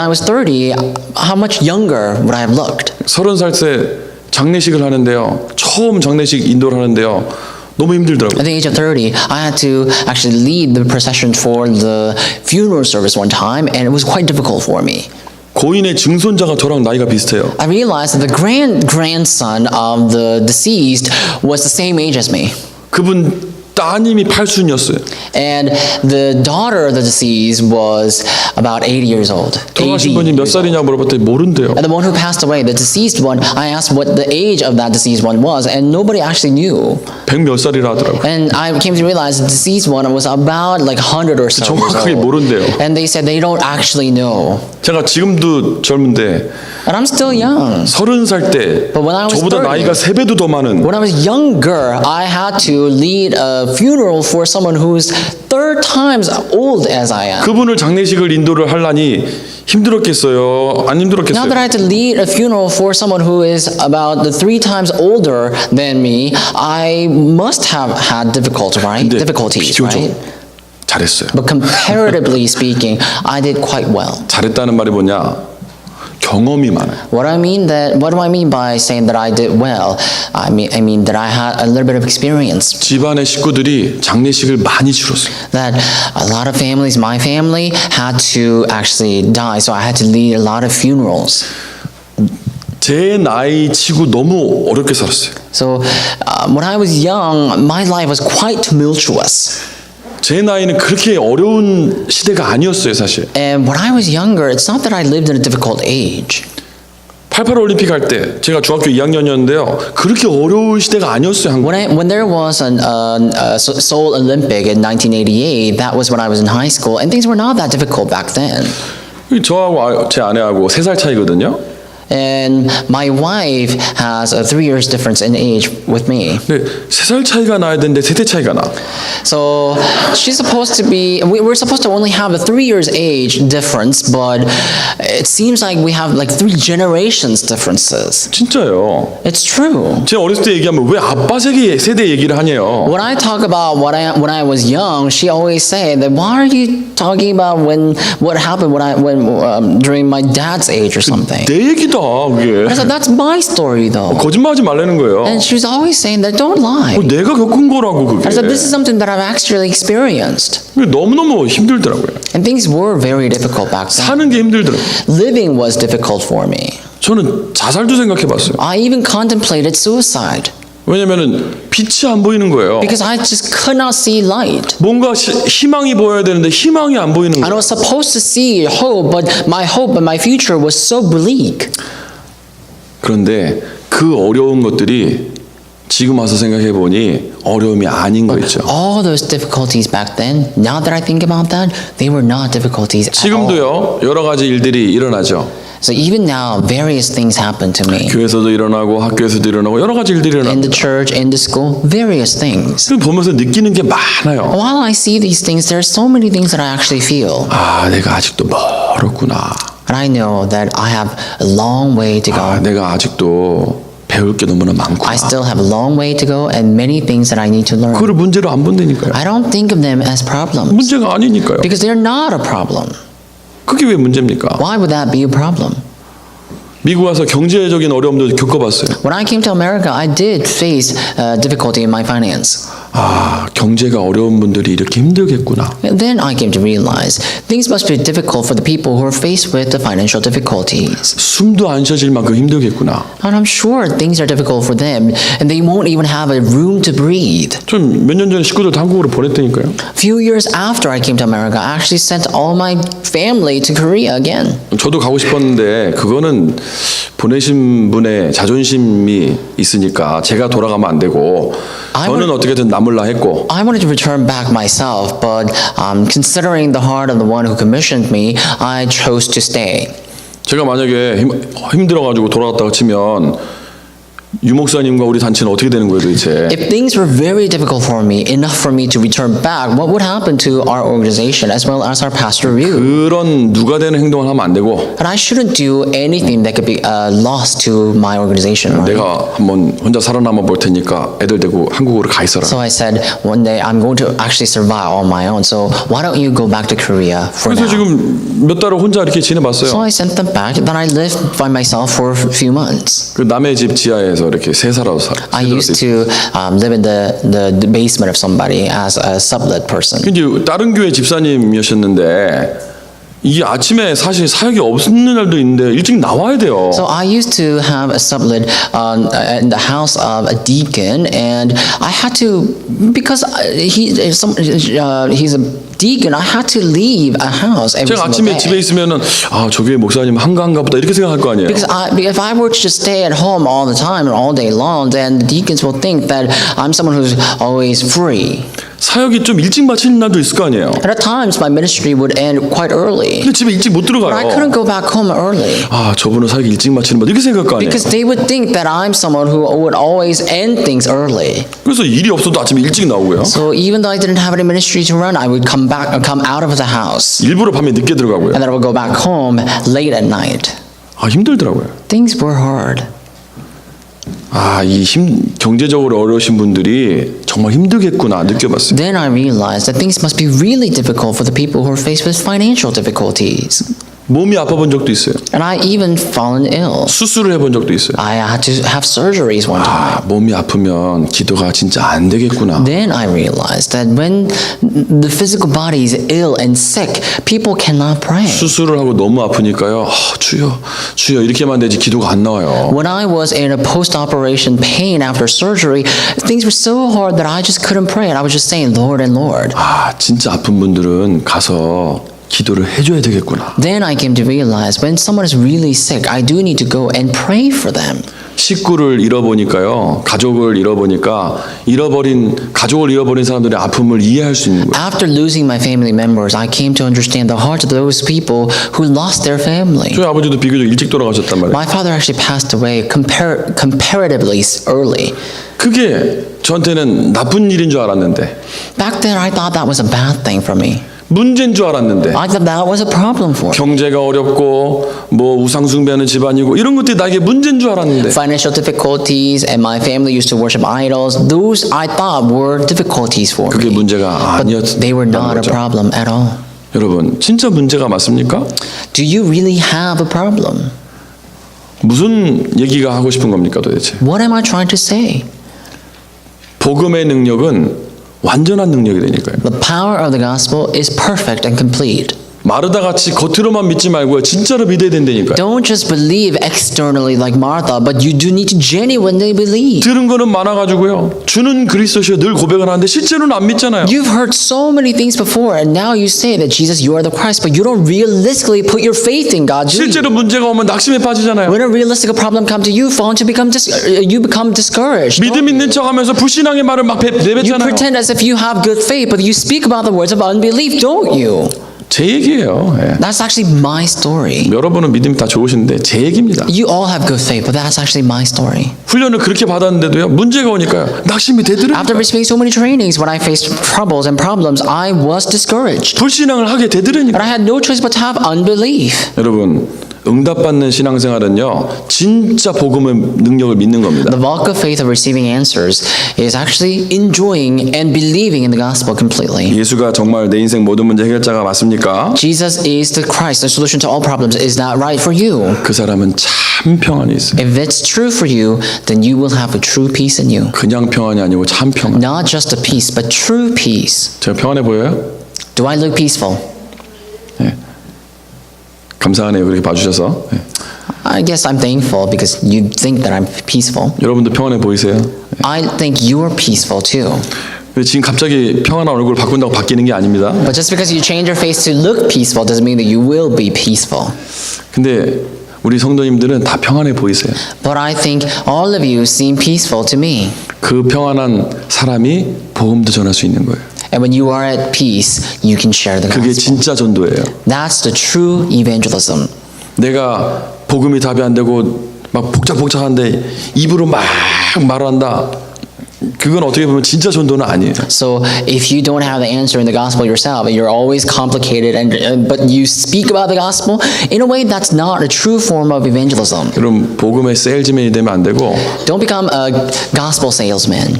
was 30, how much younger would I have looked? 30살 때 장례식을 하는데요. 처음 장례식 인도를 하는데요. 너무 힘들더라고요. At the age of 30, I had to actually lead the procession for the funeral service one time, and it was quite difficult for me. 고인의 증손자가 저랑 나이가 비슷해요. I realized that the grandson of the deceased was the same age as me. 그분 따님이 팔순이었어요. And the daughter of the deceased was about 80 years old. 돌아가신 분이 몇 살이냐고 물어봤더니 모른대요. And the one who passed away, the deceased one, I asked what the age of that deceased one was, and nobody actually knew. 100 몇 살이라 하더라고요. And I came to realize the deceased one was about like 100 or so years 정확하게 old. 모른대요. And they said they don't actually know. 제가 지금도 젊은데 And I'm still young. 30살 때 But when I was 저보다 30, 나이가 3배도 더 많은 When I was younger, I had to lead a funeral for someone who's 3 times old as I am. 그분을 장례식을 인도를 하려니 힘들었겠어요? 안 Now 힘들었겠어요? that I had to lead a funeral for someone who is about 3 times older than me, I must have had 근데 difficulties, 비교적 right? 잘했어요. But comparatively speaking, I did quite well. 잘했다는 말이 뭐냐? 경험이 많아요. What do I mean by saying that I did well? I mean that I had a little bit of experience. 집안의 식구들이 장례식을 많이 치렀어요. That a lot of families, my family, had to actually die, so I had to lead a lot of funerals. 제 나이 치고 너무 어렵게 살았어요. So when I was young, my life was quite tumultuous. 제 나이는 그렇게 어려운 시대가 아니었어요, 사실. And when I was younger, it's not that I lived in a difficult age. 88 올림픽 할 때 제가 중학교 2학년이었는데요. 그렇게 어려운 시대가 아니었어요, 한국. When there was a Seoul Olympic in 1988, that was when I was in high school, and things were not that difficult back then. 저하고 제 아내하고 3살 차이거든요. And my wife has a 3 years difference in age with me. 근데 3살 차이가 나야 되는데 세대 차이가 나. So she's supposed to be, we're supposed to only have a 3 years age difference, but it seems like we have like 3 generations differences. 진짜요. It's true. 제가 어렸을 때 얘기하면 왜 아빠 세대 얘기를 하냐요. When I talk about when I was young, she always say that why are you talking about what happened during my dad's age or something. 내 얘기도 스토리다 그게. I said, that's my story though. 거짓말하지 말라는 거예요. And she was always saying that don't lie. 내가 겪은 거라고 그게. I said, this is something that I've actually experienced. 너무너무 힘들더라고요. And things were very difficult back then. 사는 게 힘들더라고요. Living was difficult for me. 저는 자살도 생각해봤어요. I even contemplated suicide 왜냐면은 빛이 안 보이는 거예요. because I just could not see light. 뭔가 희망이 보여야 되는데 희망이 안 보이는 I 거예요. was supposed to see hope and my future was so bleak. 그런데 그 어려운 것들이 지금 와서 생각해 보니 어려움이 아닌 거 있죠. All those difficulties back then, now that I think about that, they were not difficulties at all. 지금도요 여러 가지 일들이 일어나죠. So even now, various things happen to me. 교회에서도 일어나고 학교에서도 일어나고 여러 가지 일들이 In the 일어납니다. church, in the school, various things. 그걸 보면서 느끼는 게 많아요. While I see these things, there are so many things that I actually feel. 아, 내가 아직도 멀었구나. And I know that I have a long way to 아, go. 내가 아직도 배울 게 너무나 많구나. I still have a long way to go and many things that I need to learn. 그걸 문제로 안 본다니까요. I don't think of them as problems 문제가 아니니까요. because they're not a problem. 그게 왜 문제입니까? Why would that be a problem? 미국 와서 경제적인 어려움도 겪어봤어요. When I came to America, I did face difficulty in my finance. 아, 경제가 어려운 분들이 이렇게 힘들겠구나. And then I came to realize things must be difficult for the people who are faced with the financial difficulties. 숨도 안 쉬어질 만큼 힘들겠구나. And I'm sure things are difficult for them and they won't even have a room to breathe. 좀 몇 년 전에 식구들 한국으로 보냈다니까요. A few years after I came to America, I actually sent all my family to Korea again. 저도 가고 싶었는데 그거는 보내신 분의 자존심이 있으니까 제가 돌아가면 안 되고 저는 어떻게든 남을라 했고 I wanted to return back myself, but considering the heart of the one who commissioned me, I chose to stay. 제가 만약에 힘들어가지고 돌아갔다가 치면 유 목사님과 우리 단체는 어떻게 되는 거예요 도대체? If things were very difficult for me, enough for me to return back, what would happen to our organization as well as our pastor Ryu? 그런 누가 되는 행동을 하면 안 되고 And I shouldn't do anything that could be lost to my organization. Right? 내가 한번 혼자 살아남아 볼 테니까 애들 데리고 한국으로 가 있어라. So I said, one day I'm going to actually survive on my own. So why don't you go back to Korea for 그래서 now? 지금 몇 달을 혼자 이렇게 So 지내봤어요. I sent them back. Then I lived by myself for a few months. 그 남의 집 지하에서 이렇게 세 살아서 살아. I used to live in the basement of somebody as a sublet person. 근데 다른 교회 집사님이셨는데 이게 아침에 사실 사역이 없는 날도 있는데 일찍 나와야 돼요. So I used to have a sublet in the house of a deacon, and I had to because he's a deacon. I had to leave a house every 제가 single 아침에 집에 day. 있으면은 아, 저 교회 목사님 한가한가 보다 이렇게 생각할 거 아니에요. Because if I were to just stay at home all the time and all day long, then the deacons will think that I'm someone who's always free. 사역이 좀 일찍 마치는 날도 있을 거 아니에요. And at times my ministry would end quite early. 근데 집에 일찍 못 But I 들어가요. couldn't go back home early. 아, 저분은 사역이 일찍 마치는 분 이렇게 생각할 거 아니에요. Because they would think that I'm someone who would always end things early. 그래서 일이 없어도 아침에 일찍 나오고요. So even though I didn't have any ministry to run, I would come out of the house. 일부러 밤에 늦게 들어가고요. And then I would go back home late at night. 아, 힘들더라고요. Things were hard. 아, 경제적으로 어려우신 분들이 정말 힘들겠구나 느껴봤어요. Then I realized that things must be really difficult for the people who are faced with financial difficulties. 몸이 아파본 적도 있어요. And I even fallen ill. 수술을 해본 적도 있어요. I had to have surgeries one time. 아, 몸이 아프면 기도가 진짜 안 되겠구나. Then I realized that when the physical body is ill and sick, people cannot pray. 수술을 하고 너무 아프니까요. 아, 주여, 주여 이렇게만 되지 기도가 안 나와요. When I was in a post-operation pain after surgery, things were so hard that I just couldn't pray. And I was just saying, Lord and Lord. 아, 진짜 아픈 분들은 가서 기도를 해줘야 되겠구나. Then I came to realize when someone is really sick, I do need to go and pray for them. 식구를 잃어보니까요, 가족을 잃어보니까 가족을 잃어버린 사람들의 아픔을 이해할 수 있는 거예요. After losing my family members, I came to understand the heart of those people who lost their family. 저희 아버지도 비교적 일찍 돌아가셨단 말이에요. My father actually passed away comparatively early. 그게 저한테는 나쁜 일인 줄 알았는데, Back then, I thought that was a bad thing for me. 문제인 줄 알았는데, I thought that was a problem for me. 경제가 어렵고 뭐 우상 숭배하는 집안이고 이런 것들이 나에게 문제인 줄 알았는데, Financial difficulties and my family used to worship idols. Those I thought were difficulties for 그게 me. 문제가 But they were not 아니었다는 a 거죠. problem at all. 여러분, 진짜 문제가 맞습니까? Do you really have a problem? 무슨 얘기가 하고 싶은 겁니까 도대체? What am I trying to say? 복음의 능력은 완전한 능력이 되니까요. The power of the gospel is perfect and complete. 마르다 같이 겉으로만 믿지 말고요. 진짜로 믿어야 된다니까요. Don't just believe externally like Martha, but you do need to genuinely believe. 들은 거는 많아가지고요. 주는 그리스도시여 늘 고백을 하는데 실제로는 안 믿잖아요. You've heard so many things before, and now you say that Jesus, you are the Christ, but you don't realistically put your faith in God. Do you? 실제로 문제가 오면 낙심에 빠지잖아요. When a realistic problem comes to you, you become discouraged. 믿음 있는 척하면서 불신앙의 말을 막 You 내뱉잖아요. pretend as if you have good faith, but you speak about the words of unbelief, don't you? 제 얘기예요. 예. That's actually my story. 여러분은 믿음이 다 좋으신데 제 얘기입니다. You all have good faith, but that's actually my story. 훈련을 그렇게 받았는데도요. 문제가 오니까요. 낙심이 되더라고요. After receiving so many trainings, when I faced troubles and problems, I was discouraged. 불신앙을 하게 But 되더라니까. I had no choice but to have unbelief. 여러분 응답받는 신앙생활은요. 진짜 복음의 능력을 믿는 겁니다. The walk of faith of receiving answers is actually enjoying and believing in the gospel completely. 예수가 정말 내 인생 모든 문제 해결자가 맞습니까? Jesus is the Christ, the solution to all problems. Is that right for you? 그 사람은 참 평안이 있어요. If it's true for you, then you will have a true peace in you. 그냥 평안이 아니고 참 평안. Not just a peace, but true peace. 제가 평안해 보여요? Do I look peaceful? 감사하네요. 그렇게 봐주셔서. 예. I guess I'm thankful because you think that I'm peaceful. 여러분도 평안해 보이세요? I think you're peaceful too. 근데 지금 갑자기 평안한 얼굴을 바꾼다고 바뀌는 게 아닙니다. But just because you change your face to look peaceful doesn't mean that you will be peaceful. 근데 우리 성도님들은 다 평안해 보이세요. But I think all of you seem peaceful to me. 그 평안한 사람이 복음도 전할 수 있는 거예요. And when you are at peace, you can share the 그게 gospel. 진짜 전도예요. That's the true evangelism. 내가 복음이 답이 안 되고 막 복잡한데 입으로 막 말한다. 그건 어떻게 보면 진짜 전도는 아니에요. So if you don't have the answer in the gospel yourself, and you're always complicated, but you speak about the gospel, in a way that's not a true form of evangelism. 그럼 복음의 세일즈맨이 되면 안 되고 Don't become a gospel salesman,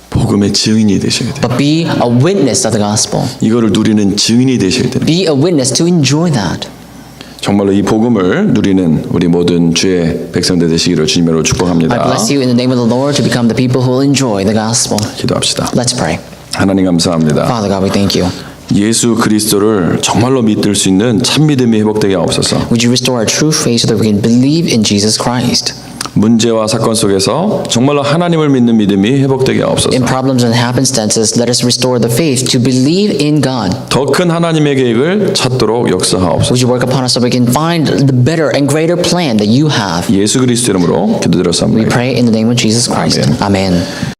복음의 증인이 되셔야 돼요. but be a witness of the gospel. 이거를 누리는 증인이 되셔야 돼요. Be a witness to enjoy that. 정말로 이 복음을 누리는 우리 모든 주의 백성들 되시기를 주님으로 I 축복합니다. bless you in the name of the Lord to become the people who will enjoy the gospel. 기도합시다. Let's pray. 하나님 감사합니다. Father God, we thank you. 예수 그리스도를 정말로 믿을 수 있는 참 믿음이 회복되게 하옵소서. Would you restore our true faith so that we can believe in Jesus Christ? 문제와 사건 속에서 정말로 하나님을 믿는 믿음이 회복되게 하옵소서. In problems and happenstances, let us restore the faith to believe in God. 더 큰 하나님의 계획을 찾도록 역사하옵소서. Would you work upon us so we can find the better and greater plan that you have? 예수 그리스도 이름으로 We 기도드렸사옵나이다. pray in the name of Jesus Christ. Amen. Amen.